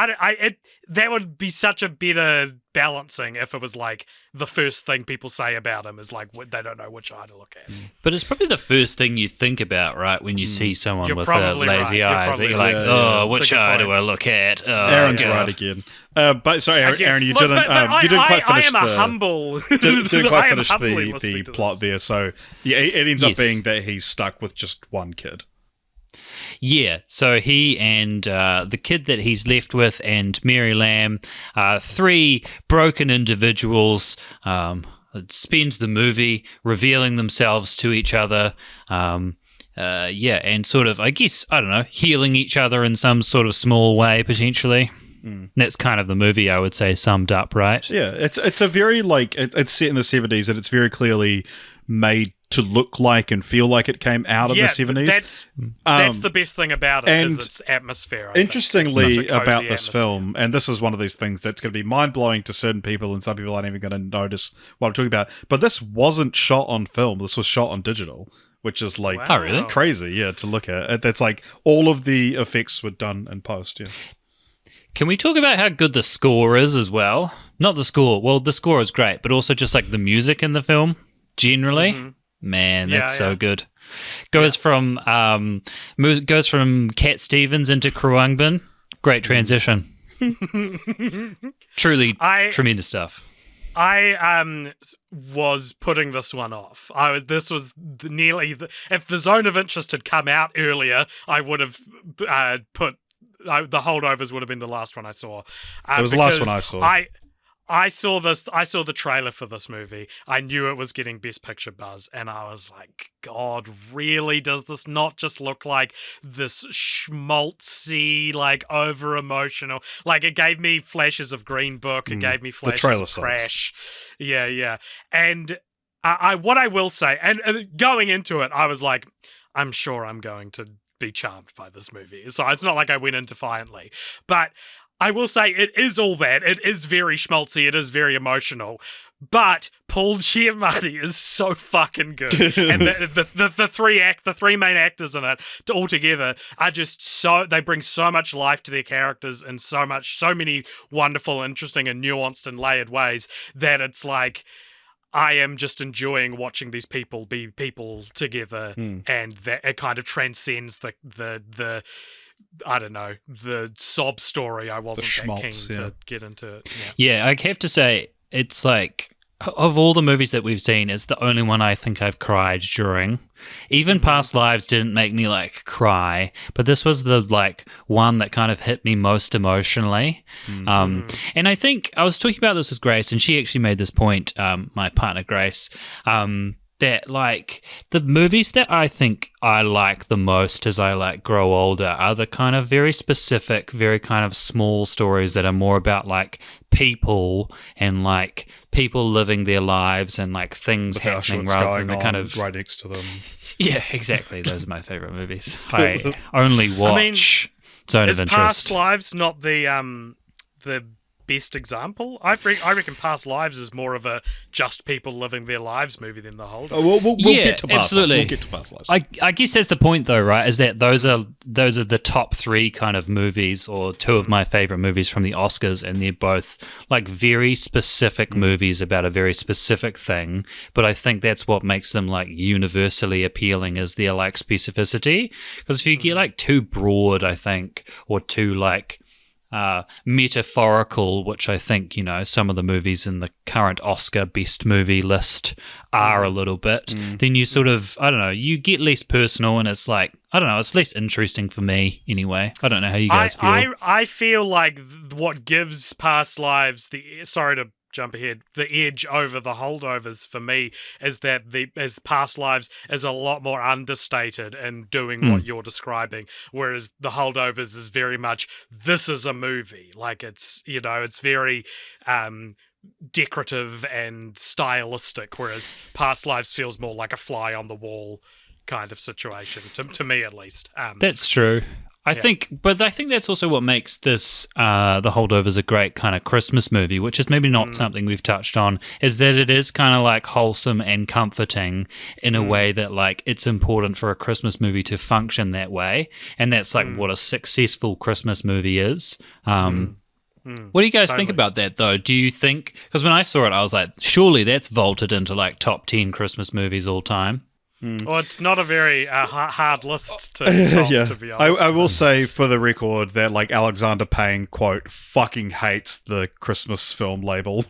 that would be such a better balancing if it was like the first thing people say about him is like they don't know which eye to look at. But it's probably the first thing you think about, right, when you see someone You're with probably lazy right. eyes. That you're Right. like, It's which a good eye point. do I look at? Oh, Aaron's God. right again. But sorry, Aaron, you Look, didn't. You didn't quite finish I am a humble. didn't I quite am finish humbly the listening to plot this. there. So yeah, it ends up Yes. being that he's stuck with just one kid. Yeah, so he and the kid that he's left with and Mary Lamb, three broken individuals, spend the movie revealing themselves to each other. And sort of, I guess, I don't know, healing each other in some sort of small way, potentially. That's kind of the movie, I would say, summed up, right? Yeah, it's a very it's set in the 70s, and it's very clearly made to look like and feel like it came out of the 70s. That's the best thing about it, and is its atmosphere. I think. Interestingly It's such a cozy about this atmosphere. film, and this is one of these things that's going to be mind-blowing to certain people, and some people aren't even going to notice what I'm talking about, but this wasn't shot on film. This was shot on digital, which is like Oh, really? crazy, yeah, to look at. That's like all of the effects were done in post, yeah. Can we talk about how good the score is as well? Not the score. Well, the score is great, but also just like the music in the film generally. Mm-hmm. Man, Yeah, that's so yeah. good. Goes from Cat Stevens into Krewangban. Great transition. Truly tremendous stuff. I was putting this one off. This was if the Zone of Interest had come out earlier, I would have put the Holdovers would have been the last one I saw. It was the last one because I saw. I saw this. I saw the trailer for this movie. I knew it was getting Best Picture buzz, and I was like, "God, really? Does this not just look like this schmaltzy, like over emotional? Like it gave me flashes of Green Book. It gave me flashes trailer of sucks. Crash. Yeah. And what I will say, and going into it, I was like, I'm sure I'm going to be charmed by this movie. So it's not like I went in defiantly, but I will say it is all that. It is very schmaltzy. It is very emotional. But Paul Giamatti is so fucking good, and the three main actors in it all together are just they bring so much life to their characters in so many wonderful, interesting, and nuanced and layered ways that it's like I am just enjoying watching these people be people together, and that it kind of transcends the I don't know, the sob story. I wasn't that keen to get into it. Yeah, I have to say, it's like, of all the movies that we've seen, it's the only one I think I've cried during. Even Past Lives didn't make me, like, cry, but this was the, like, one that kind of hit me most emotionally. And I think, I was talking about this with Grace, and she actually made this point, my partner Grace, that like the movies that I think I like the most as I like grow older are the kind of very specific, very kind of small stories that are more about like people and like people living their lives and like things happening rather than the kind of right next to them. Yeah, exactly. Those are my favorite movies. I only watch Zone of Is Interest. Past Lives not the best example? I reckon Past Lives is more of a just people living their lives movie than The Holdover. We'll Yeah, get to Past absolutely. Lives. We'll get to Past Lives. I guess that's the point, though, right? Is that those are the top three kind of movies, or two of my favorite movies from the Oscars, and they're both like very specific movies about a very specific thing. But I think that's what makes them like universally appealing, is their like specificity. Because if you get like too broad, I think, or too like metaphorical, which I think, you know, some of the movies in the current Oscar best movie list are a little bit, then you sort of, I don't know, you get less personal, and it's like, I don't know, it's less interesting for me anyway. I don't know how you guys feel. I feel like what gives Past Lives sorry to jump ahead, the edge over The Holdovers for me is that as Past Lives is a lot more understated in doing what you're describing, whereas The Holdovers is very much, this is a movie. Like it's, you know, it's very decorative and stylistic, whereas Past Lives feels more like a fly on the wall kind of situation, to me at least. That's true. I think that's also what makes this The Holdovers a great kind of Christmas movie, which is maybe not something we've touched on, is that it is kind of like wholesome and comforting in a way that like it's important for a Christmas movie to function that way, and that's like what a successful Christmas movie is. What do you guys think about that, though? Do you think, because when I saw it, I was like, surely that's vaulted into like top 10 Christmas movies all time. Well, it's not a very hard list to top, to be honest. I will say for the record that like Alexander Payne, quote, fucking hates the Christmas film label.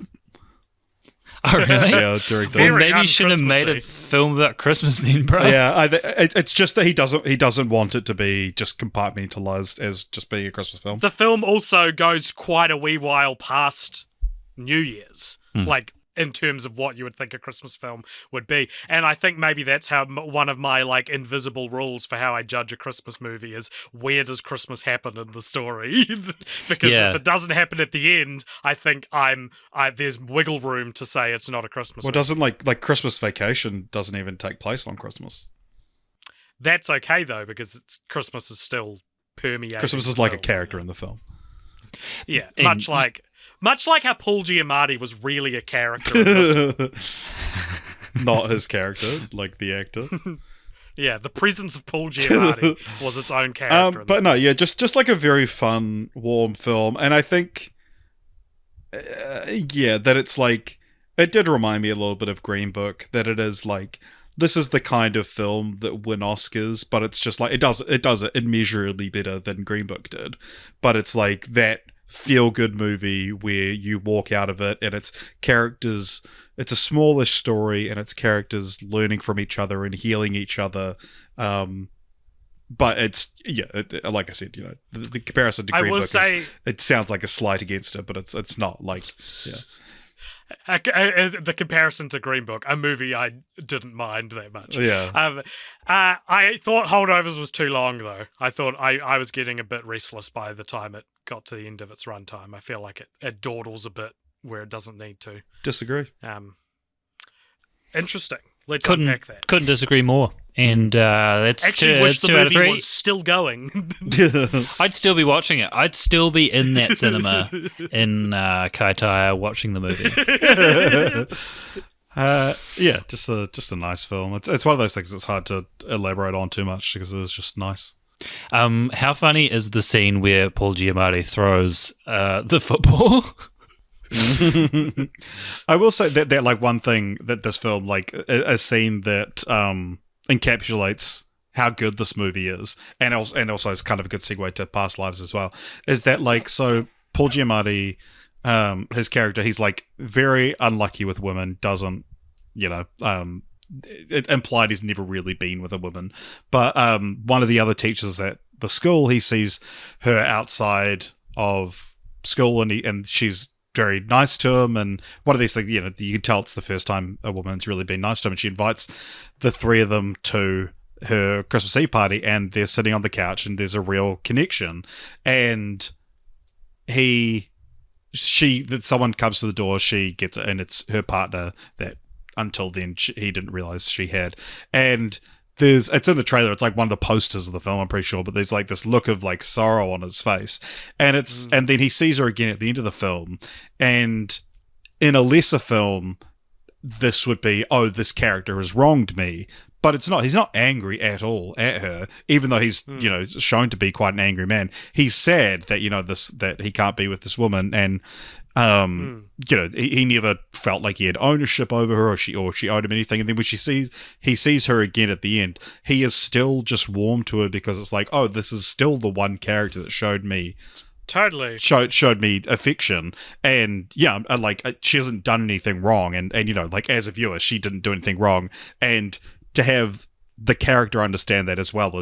Oh, really? Yeah, during the... Well, maybe you should have made a film about Christmas then, bro. Yeah, it's just that he doesn't want it to be just compartmentalized as just being a Christmas film. The film also goes quite a wee while past New Year's, like in terms of what you would think a Christmas film would be. And I think maybe that's how one of my like invisible rules for how I judge a Christmas movie is, where does Christmas happen in the story? Because if it doesn't happen at the end, I think there's wiggle room to say it's not a Christmas movie. Doesn't like Christmas Vacation doesn't even take place on Christmas. That's okay though, because Christmas is still permeating. Christmas is like a character in the film. Yeah, much like how Paul Giamatti was really a character in this. Not his character, like the actor. Yeah, the presence of Paul Giamatti was its own character. But no, yeah, just like a very fun, warm film. And I think, that it's like, it did remind me a little bit of Green Book, that it is like, this is the kind of film that win Oscars, but it's just like, it does it immeasurably better than Green Book did. But it's like that feel-good movie where you walk out of it and it's characters, it's a smallish story and it's characters learning from each other and healing each other. But it's, like I said, the comparison to Green Book it sounds like a slight against it, but it's not like, the comparison to Green Book, a movie I didn't mind that much. Yeah. I thought Holdovers was too long, though. I thought I was getting a bit restless by the time it got to the end of its runtime. I feel like it dawdles a bit where it doesn't need to. Disagree. Interesting. Let's unpack that. Couldn't disagree more. And that's actually wish the 2 out of 3. movie was still going. I'd still be watching it. I'd still be in that cinema in Kaitaia watching the movie. Just a nice film. It's one of those things that's hard to elaborate on too much because it's just nice. How funny is the scene where Paul Giamatti throws the football? I will say that like one thing that this film, like a scene that encapsulates how good this movie is, and also is kind of a good segue to Past Lives as well, is that like, so Paul Giamatti, his character, he's like very unlucky with women, doesn't, it implied he's never really been with a woman, but one of the other teachers at the school, he sees her outside of school and she's very nice to him, and one of these things, you can tell it's the first time a woman's really been nice to him, and she invites the three of them to her Christmas Eve party, and they're sitting on the couch and there's a real connection, and someone comes to the door, she gets it, and it's her partner that until then he didn't realize she had, and it's in the trailer, it's like one of the posters of the film, I'm pretty sure, but there's like this look of like sorrow on his face, and and then he sees her again at the end of the film, and in a lesser film this would be, oh, this character has wronged me, but it's not. He's not angry at all at her, even though he's shown to be quite an angry man. He's sad that that he can't be with this woman, and he never felt like he had ownership over her, or she owed him anything. And then when he sees her again at the end, he is still just warm to her because it's like, oh, this is still the one character that showed me affection, and she hasn't done anything wrong, and like as a viewer, she didn't do anything wrong, and to have the character understand that as well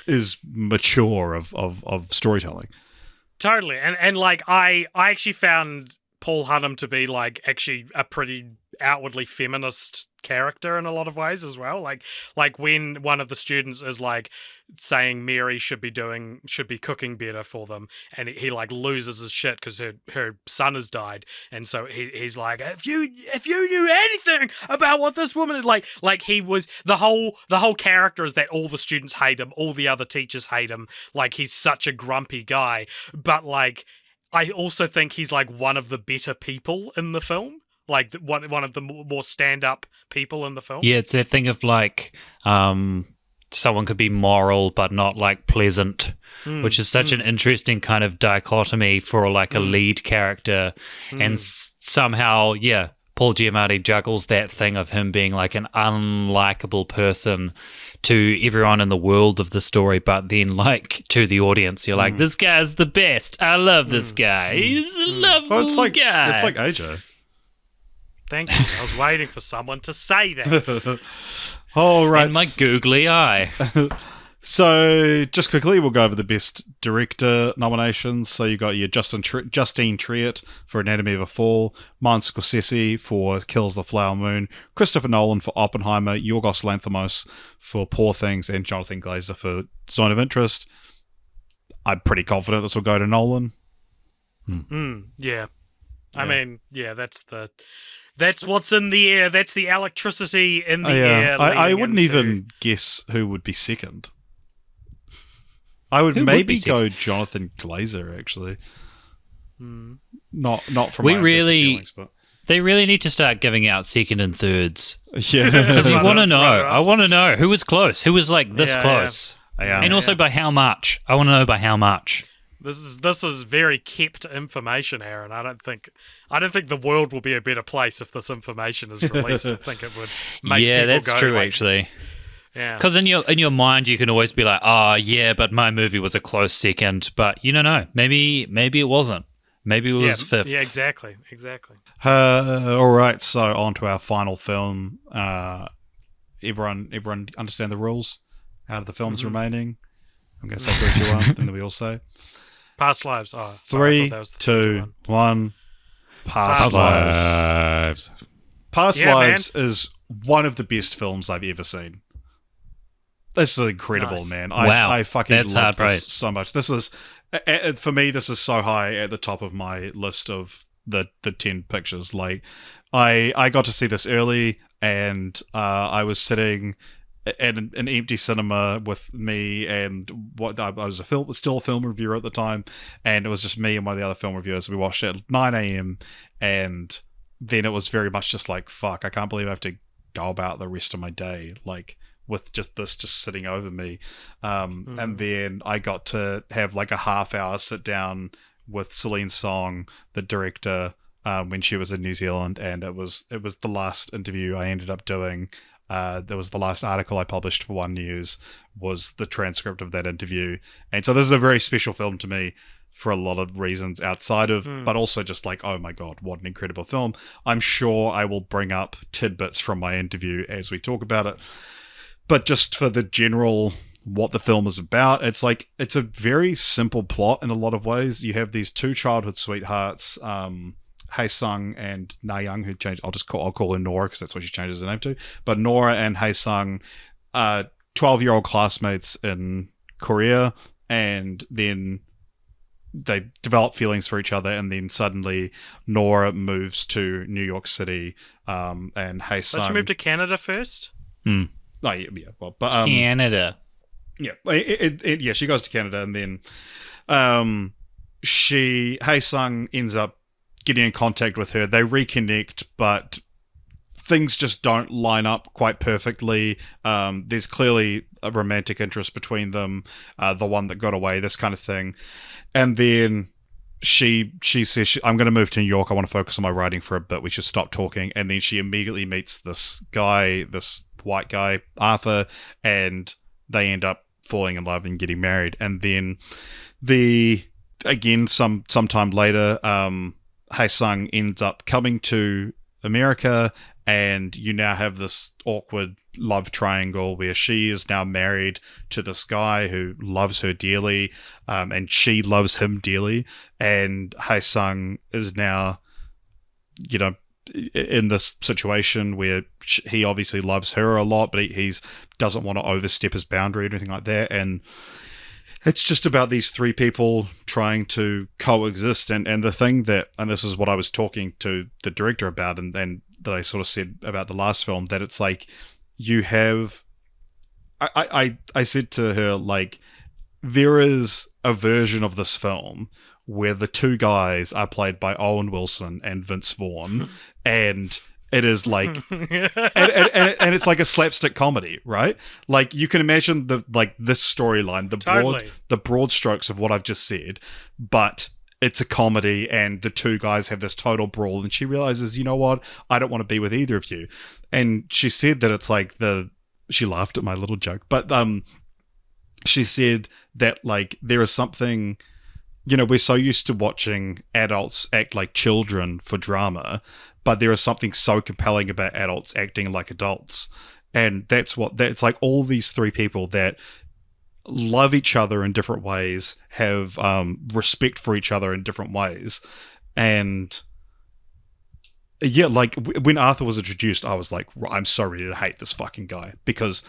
is mature of storytelling. Totally. And like I actually found Paul Hunnam to be like actually a pretty outwardly feminist character in a lot of ways as well. Like when one of the students is like saying Mary should be cooking better for them, and he like loses his shit because her son has died, and so he's like, if you knew anything about what this woman is like he was the whole character is that all the students hate him, all the other teachers hate him, like he's such a grumpy guy, but like I also think he's like one of the better people in the film. Like one of the more stand-up people in the film. Yeah, it's that thing of like someone could be moral but not like pleasant, which is such an interesting kind of dichotomy for like a lead character. And somehow, Paul Giamatti juggles that thing of him being like an unlikable person to everyone in the world of the story, but then like to the audience, you're like, this guy's the best. I love this guy. He's a lovable guy. It's like AJ. Thank you. I was waiting for someone to say that. All right. And my googly eye. So, just quickly, we'll go over the best director nominations. So, you got your Justine Triet for Anatomy of a Fall, Martin Scorsese for Kills the Flower Moon, Christopher Nolan for Oppenheimer, Yorgos Lanthimos for Poor Things, and Jonathan Glazer for Zone of Interest. I'm pretty confident this will go to Nolan. Yeah. I mean, that's what's in the air. That's the electricity in the air. I wouldn't even guess who would be second. I would maybe go Jonathan Glazer, actually. Not from my feelings, but they really need to start giving out second and thirds. Yeah, because you want to know. I want to know who was close, who was like this close, and also by how much. I want to know by how much. This is very kept information, Aaron. I don't think the world will be a better place if this information is released. I think it would make people that's go, true, like, actually. Yeah, because in your mind you can always be like, but my movie was a close second. But you don't know. Maybe it wasn't. Maybe it was fifth. Yeah, exactly. All right, so on to our final film. Everyone understand the rules? Out of the films remaining, I'm going to say 3, 2, 1, and then we all say. Past Lives. 3, 2, 1. Past Lives. Past Lives is one of the best films I've ever seen. This is incredible, man. Wow. I fucking That's love hard this praise. so much. This is, for me, this is so high at the top of my list of the 10 pictures. Like, I got to see this early, and I was sitting at an empty cinema with me and what I was still a film reviewer at the time, and it was just me and one of the other film reviewers. We watched it at 9 a.m. and then it was very much just like, fuck, I can't believe I have to go about the rest of my day like with just this just sitting over me. And then I got to have like a half hour sit down with Celine Song, the director, when she was in New Zealand, and it was the last interview I ended up doing. There was the last article I published for One News was the transcript of that interview. And so this is a very special film to me for a lot of reasons outside of, but also just like, oh my God, what an incredible film. I'm sure I will bring up tidbits from my interview as we talk about it. But just for the general, what the film is about, it's a very simple plot in a lot of ways. You have these two childhood sweethearts, Hae Sung and Na Young, who changed. I'll call her Nora because that's what she changes her name to. But Nora and Hae Sung are 12-year-old classmates in Korea, and then they develop feelings for each other, and then suddenly Nora moves to New York City, and Hae Sung. But she moved to Canada first. Oh yeah. Well, but Canada. Yeah, she goes to Canada, and then Hae Sung ends up getting in contact with her. They reconnect, but things just don't line up quite perfectly. There's clearly a romantic interest between them, the one that got away, this kind of thing. And then she says, I'm going to move to New York. I want to focus on my writing for a bit. We should stop talking. And then she immediately meets this guy, this white guy, Arthur, and they end up falling in love and getting married. And then sometime later, Hae Sung ends up coming to America, and you now have this awkward love triangle where she is now married to this guy who loves her dearly, and she loves him dearly, and Hae Sung is now you know, in this situation where he obviously loves her a lot, but he's doesn't want to overstep his boundary or anything like that. And it's just about these three people trying to coexist. And the thing that, and this is what I was talking to the director about, and that I sort of said about the last film, that it's like you have, I said to her, like, there is a version of this film where the two guys are played by Owen Wilson and Vince Vaughn, and it is like, and it's like a slapstick comedy, right? Like, you can imagine this storyline, the broad strokes of what I've just said, but it's a comedy, and the two guys have this total brawl, and she realizes, you know what, I don't want to be with either of you. And she said that it's like she laughed at my little joke, but she said that, like, there is something, you know, we're so used to watching adults act like children for drama, but there is something so compelling about adults acting like adults. And that's like all these three people that love each other in different ways, have respect for each other in different ways. And yeah, like when Arthur was introduced, I was like, I'm so ready to hate this fucking guy because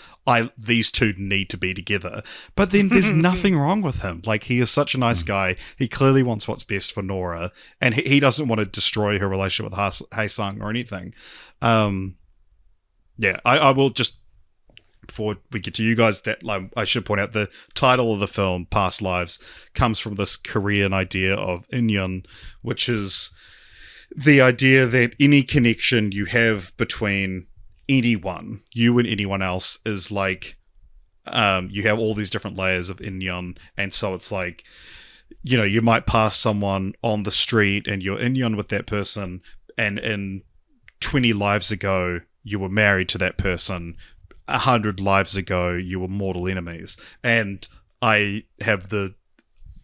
these two need to be together. But then there's nothing wrong with him. Like, he is such a nice guy. He clearly wants what's best for Nora, and he doesn't want to destroy her relationship with Hae-sung or anything. Yeah, I will just, before we get to you guys, that I should point out the title of the film, Past Lives, comes from this Korean idea of inyon, which is the idea that any connection you have between anyone, you and anyone else, is like, you have all these different layers of inyon. And so it's like, you know, you might pass someone on the street and you're inyon with that person, and in 20 lives ago, you were married to that person. 100 lives ago, you were mortal enemies. And I have the,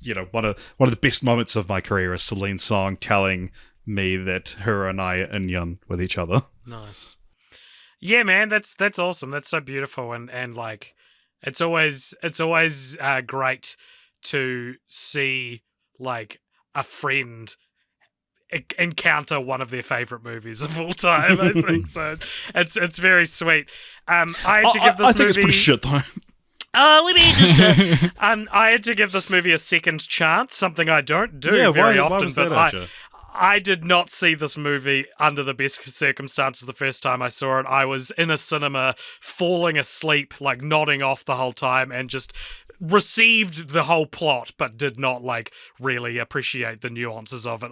you know, one of the best moments of my career is Celine Song telling me that her and I are inyon with each other. Nice. Yeah, man, that's awesome. That's so beautiful, and like, it's always great to see like a friend encounter one of their favorite movies of all time. I think so. It's very sweet. I had to give this movie. I think it's pretty shit though. Let me just. I had to give this movie a second chance, something I don't do very often. Why was that, but I did not see this movie under the best circumstances the first time I saw it. I was in a cinema, falling asleep, like nodding off the whole time, and just received the whole plot, but did not like really appreciate the nuances of it.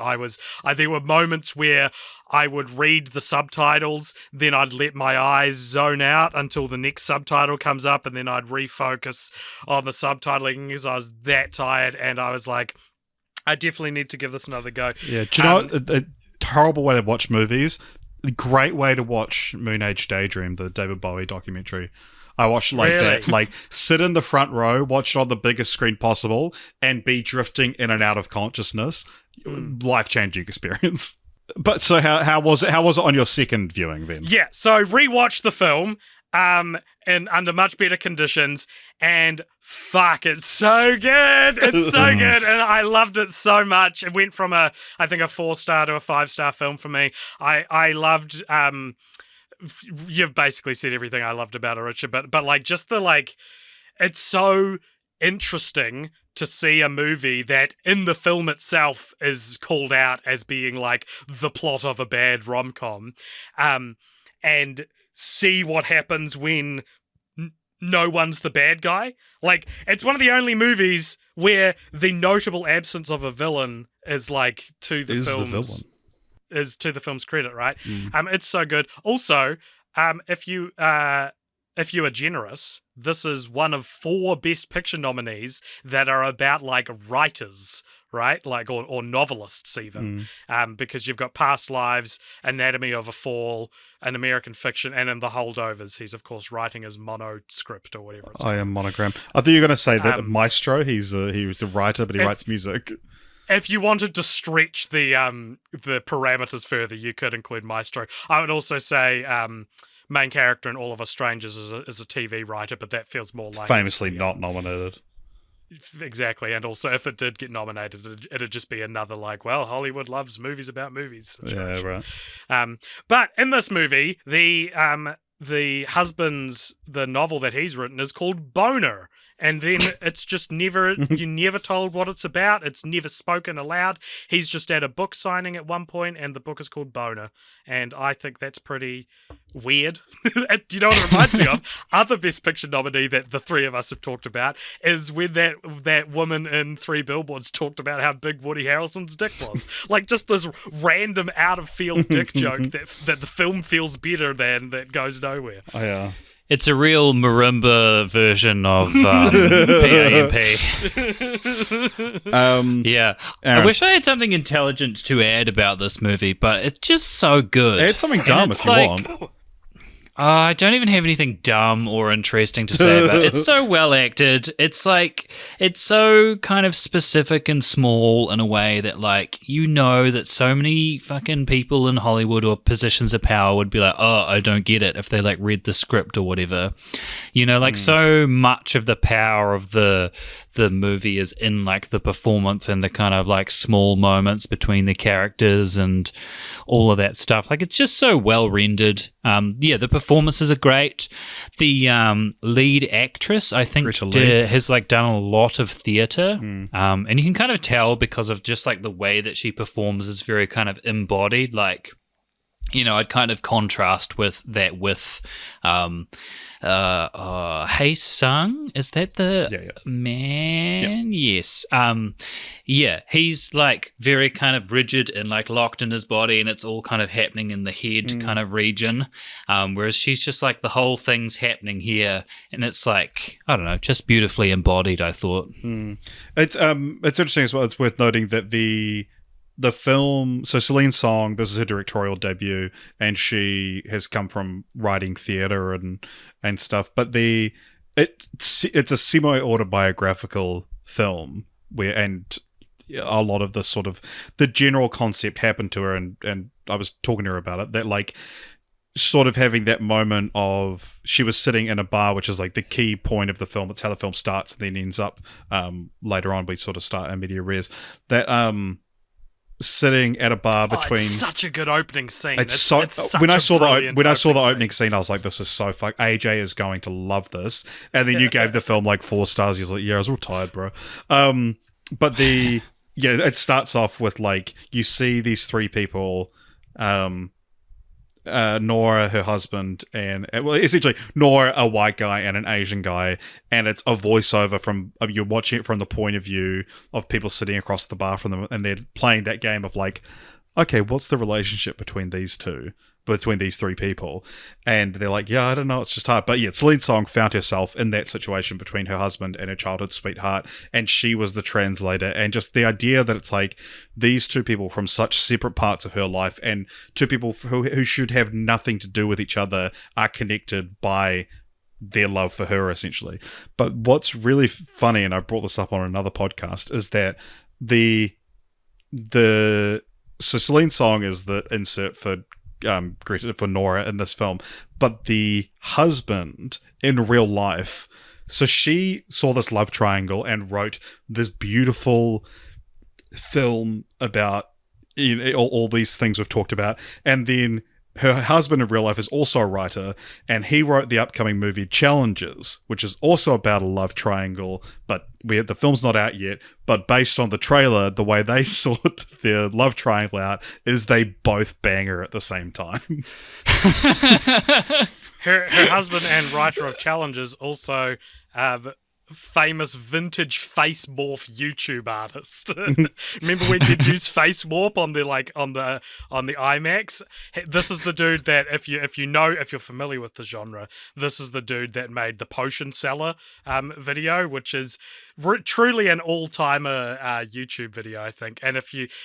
There were moments where I would read the subtitles, then I'd let my eyes zone out until the next subtitle comes up, and then I'd refocus on the subtitling because I was that tired, and I was like, I definitely need to give this another go. Yeah, do you know, a horrible way to watch movies, a great way to watch Moon Age Daydream, the David Bowie documentary. I watched it like that. Like, sit in the front row, watch it on the biggest screen possible, and be drifting in and out of consciousness. Life-changing experience. But so how was it? How was it on your second viewing then? Yeah, so rewatched the film and under much better conditions, and fuck, it's so good. It's so good, and I loved it so much. It went from I think a 4-star to a 5-star film for me. I loved you've basically said everything I loved about it, Richard, but like, just the, like, it's so interesting to see a movie that in the film itself is called out as being like the plot of a bad rom-com, and see what happens when no one's the bad guy. Like, it's one of the only movies where the notable absence of a villain is like to the film's credit, right? It's so good. Also, if you are generous, this is one of 4 Best Picture nominees that are about like writers, right? Like, or novelists even, because you've got Past Lives, Anatomy of a Fall, An American Fiction, and in The Holdovers, he's of course writing his monoscript or whatever it's called. I am Monogram. I thought you were going to say that Maestro, he was a writer, but he writes music. If you wanted to stretch the parameters further, you could include Maestro. I would also say main character in All of Us Strangers is a TV writer, but that feels more like famously not nominated. Exactly, and also if it did get nominated, it'd just be another like, well, Hollywood loves movies about movies situation. Yeah, right. But in this movie, the novel that he's written is called Boner. And then it's just you're never told what it's about. It's never spoken aloud. He's just at a book signing at one point, and the book is called Boner. And I think that's pretty weird. Do you know what it reminds me of? Other Best Picture nominee that the three of us have talked about is when that woman in Three Billboards talked about how big Woody Harrelson's dick was. Like, just this random out-of-field dick joke that the film feels better than, that goes nowhere. Oh, yeah. It's a real marimba version of PAMP. Yeah. Aaron. I wish I had something intelligent to add about this movie, but it's just so good. Add something dumb if you want. I don't even have anything dumb or interesting to say about it. It's so well acted. It's so kind of specific and small in a way that, like, that so many fucking people in Hollywood or positions of power would be like, oh, I don't get it, if they like read the script or whatever. So much of the power of the movie is in like the performance and the kind of like small moments between the characters and all of that stuff. Like, it's just so well rendered. The performances are great. The lead actress, I think, has like done a lot of theater, and you can kind of tell because of just like the way that she performs is very kind of embodied. Like, I'd kind of contrast with that with Hae Sung. Is that the man? Yeah. Yes. He's like very kind of rigid and like locked in his body, and it's all kind of happening in the head kind of region. Whereas she's just like, the whole thing's happening here, and it's like, I don't know, just beautifully embodied, I thought. It's interesting as well. It's worth noting that the film, so Celine Song, this is her directorial debut, and she has come from writing theater and stuff. But it's a semi-autobiographical film and a lot of the sort of the general concept happened to her, and I was talking to her about it, that like sort of having that moment of, she was sitting in a bar, which is like the key point of the film. It's how the film starts and then ends up later on. We sort of start in media res. That sitting at a bar between. It's such a good opening scene. It's such when I saw the opening scene, I was like, "This is so fuck." AJ is going to love this. And then you gave the film like 4 stars. He's like, "Yeah, I was real tired, bro." But it starts off with like, you see these 3 people. Nora, her husband, and essentially Nora, a white guy, and an Asian guy, and it's a voiceover from, you're watching it from the point of view of people sitting across the bar from them, and they're playing that game of like, okay, what's the relationship between these 3 people? And they're like, yeah, I don't know, it's just hard. But yeah, Celine Song found herself in that situation between her husband and her childhood sweetheart, and she was the translator. And just the idea that it's like these 2 people from such separate parts of her life, and 2 people who should have nothing to do with each other, are connected by their love for her, essentially. But what's really funny, and I brought this up on another podcast, is that so Celine Song is the insert for Nora in this film, but the husband in real life, so she saw this love triangle and wrote this beautiful film about all these things we've talked about, and then her husband in real life is also a writer, and he wrote the upcoming movie Challenges, which is also about a love triangle, but the film's not out yet, but based on the trailer, the way they sort their love triangle out is they both bang her at the same time. Her husband and writer of Challenges also famous vintage face morph YouTube artist. Remember when you'd use face warp on the IMAX? This is the dude that if you're familiar with the genre, this is the dude that made the Potion Seller video, which is truly an all-timer YouTube video, I think. And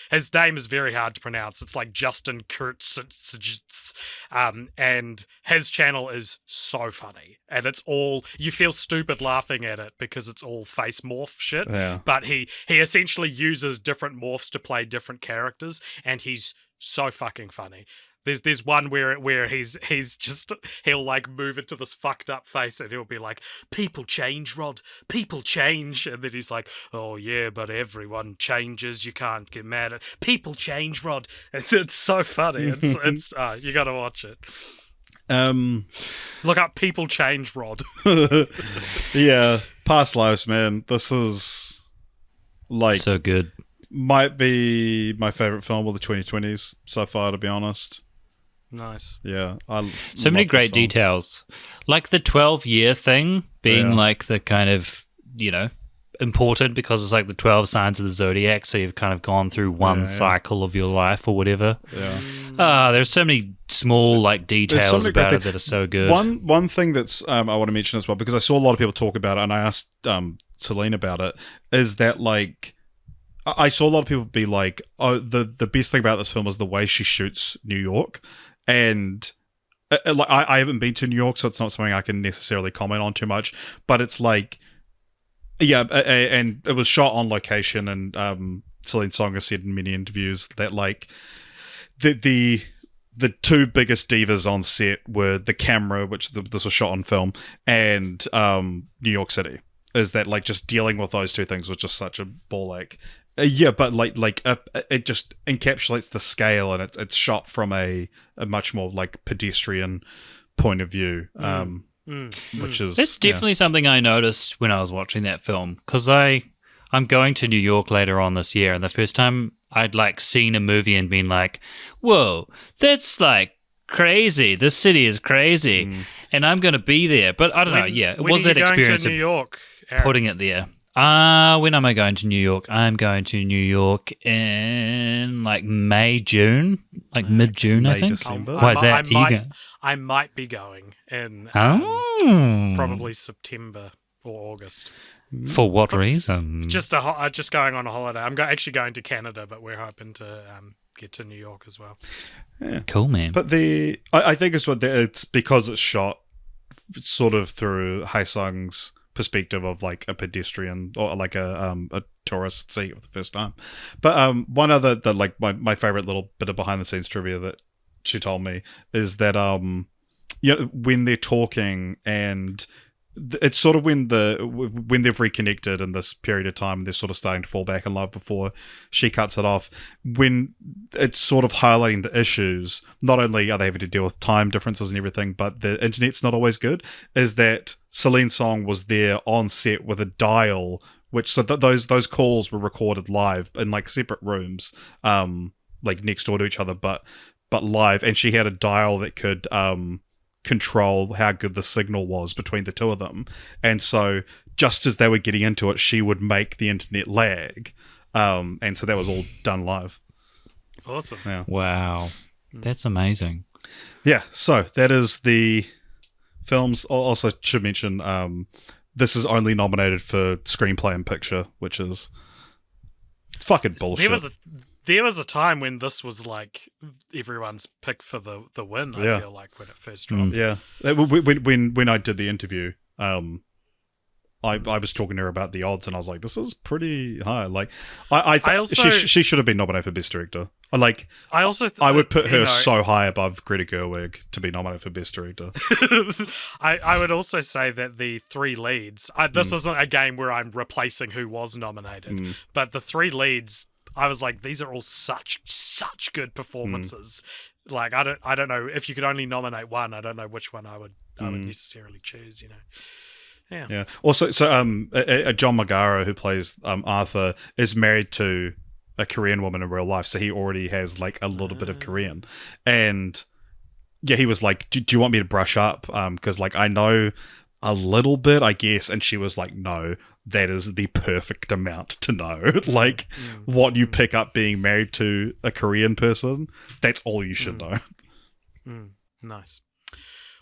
his name is very hard to pronounce. It's like Justin Kurtz, and his channel is so funny, and it's all, you feel stupid laughing at it because it's all face morph shit. Yeah. But he essentially uses different morphs to play different characters, and he's So fucking funny. There's one where he'll like move into this fucked up face and he'll be like, people change, Rod, people change, and then he's like, oh yeah, but everyone changes, you can't get mad at people change, Rod. And it's so funny. It's you gotta watch it. Look up people change, Rod. Yeah, Past Lives, man. This is like so good. Might be my favorite film of the 2020s so far, to be honest. Nice. Yeah. So many great details. Like the 12-year thing being like the kind of, important because it's like the 12 signs of the zodiac. So you've kind of gone through one cycle of your life or whatever. Yeah. There's so many small like details about it that are so good. One thing that's I want to mention as well, because I saw a lot of people talk about it and I asked Celine about it, is that like, I saw a lot of people be like, oh, the best thing about this film is the way she shoots New York. And like I haven't been to New York, so it's not something I can necessarily comment on too much. But it's like, yeah, and it was shot on location. And Celine Song has said in many interviews that like the two biggest divas on set were the camera, which this was shot on film, and New York City. Is that like just dealing with those two things was just such a ball ache. Yeah, but it just encapsulates the scale, and it's shot from a much more like pedestrian point of view, which is it's definitely something I noticed when I was watching that film, because I'm going to New York later on this year, and the first time I'd like seen a movie and been like, "Whoa, that's like crazy! This city is crazy," and I'm going to be there. But I don't know. Yeah, it was that experience to New York, Aaron? Putting it there. When am I going to New York? I'm going to New York in like May, June, like mid-June, I think. December. Why is that? I might be going in probably September or August. For what reason? Just going on a holiday. I'm actually going to Canada, but we're hoping to get to New York as well. Yeah. Cool, man. But I think it's because it's shot sort of through Haesung's perspective of like a pedestrian or like a tourist seat for the first time. But one other that like my favorite little bit of behind the scenes trivia that she told me is that when they're talking, and it's sort of when they've reconnected in this period of time, they're sort of starting to fall back in love before she cuts it off. When it's sort of highlighting the issues, not only are they having to deal with time differences and everything, but the internet's not always good, is that Celine Song was there on set with a dial, which so those calls were recorded live in like separate rooms, like next door to each other, but live, and she had a dial that could control how good the signal was between the two of them, and so just as they were getting into it, she would make the internet lag, and so that was all done live. Awesome. Yeah. Wow, that's amazing. Yeah, so that is the films. Also should mention this is only nominated for screenplay and picture, which is fucking bullshit. There was a time when this was like everyone's pick for the win. I feel like when it first dropped. Yeah, when I did the interview, I was talking to her about the odds, and I was like, "This is pretty high." Like, she should have been nominated for Best Director. I would put her so high above Greta Gerwig to be nominated for Best Director. I would also say that the three leads. This isn't a game where I'm replacing who was nominated, but the three leads, I was like, these are all such good performances. Like, I don't know if you could only nominate one. I don't know which one I would necessarily choose. Yeah. Also, John Magaro, who plays Arthur, is married to a Korean woman in real life, so he already has like a little bit of Korean. And yeah, he was like, do you want me to brush up? Because like I know a little bit, I guess. And she was like, no, that is the perfect amount to know. Like what you pick up being married to a Korean person, that's all you should know. Nice.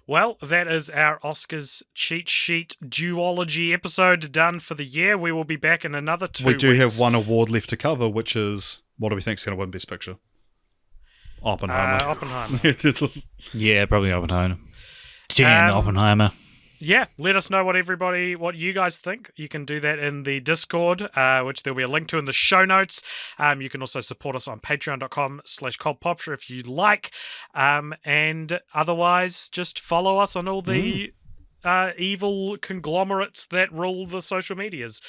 Well, that is our Oscars cheat sheet duology episode done for the year. We will be back in another 2 weeks. We do have one award left to cover, which is, what do we think is going to win Best Picture? Oppenheimer. Oppenheimer. Yeah, probably Oppenheimer. Damn, Oppenheimer. yeah, let us know what you guys think. You can do that in the Discord, which there'll be a link to in the show notes. You can also support us on patreon.com/cultpopture if you like. And otherwise, just follow us on all the evil conglomerates that rule the social medias.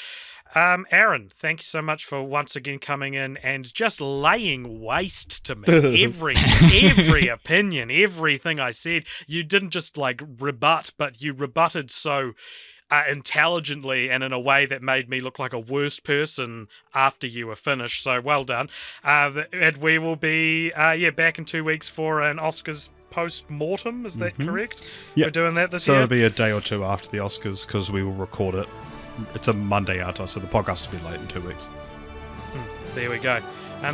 Aaron, thank you so much for once again coming in and just laying waste to me. Every opinion, everything I said, you didn't just like rebut, but you rebutted so intelligently and in a way that made me look like a worse person after you were finished. So well done. And we will be back in 2 weeks for an Oscars post-mortem. Is that correct? Yeah. We're doing that this so year? it'll be a day or two after the Oscars because we will record it. It's a Monday out, so the podcast will be late in 2 weeks. There we go.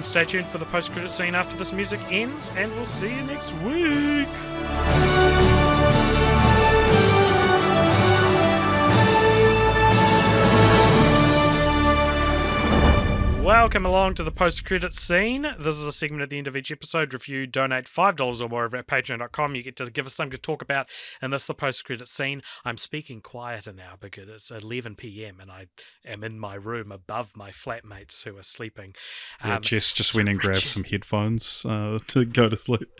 Stay tuned for the post-credit scene after this music ends, and we'll see you next week. Welcome along to the post-credit scene. This is a segment at the end of each episode. If you donate $5 or more over at patreon.com, you get to give us something to talk about, and that's the post-credit scene. I'm speaking quieter now because it's 11 p.m. and I am in my room above my flatmates who are sleeping. Jess just went and grabbed some headphones to go to sleep.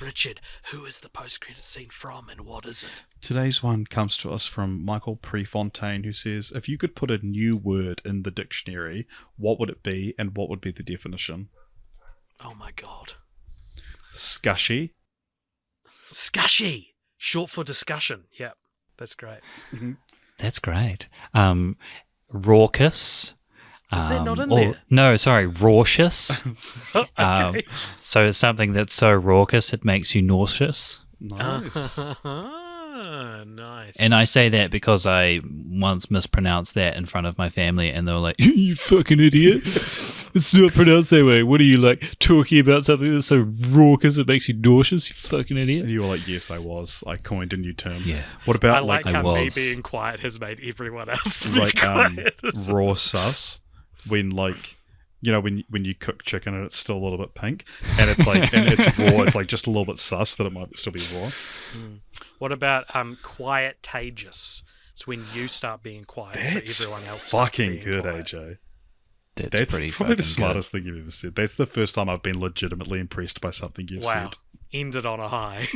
Richard, who is the post-credit scene from and what is it? Today's one comes to us from Michael Prefontaine, who says, if you could put a new word in the dictionary, what would it be and what would be the definition? Oh my god. Scushy. Scushy! Short for discussion. Yep, that's great. Mm-hmm. That's great. Raucous. Is that not in there? No, sorry, raucous. Okay. So it's something that's so raucous it makes you nauseous. Nice. Nice. And I say that because I once mispronounced that in front of my family, and they were like, "You fucking idiot! It's not pronounced that way. What are you like talking about something that's so raucous it makes you nauseous? You fucking idiot!" And you were like, yes, I was. I coined a new term. Yeah. What about I like how me was. being quiet has made everyone else be like quiet. raw sus? When like, you know, when you cook chicken and it's still a little bit pink and it's like and it's raw, it's like just a little bit sus that it might still be raw. What about quiet-tagious? It's when you start being quiet, That's so everyone else starts fucking being good, quiet. AJ. That's pretty probably the fucking smartest thing you've ever said. That's the first time I've been legitimately impressed by something you've Wow. said. Ended on a high.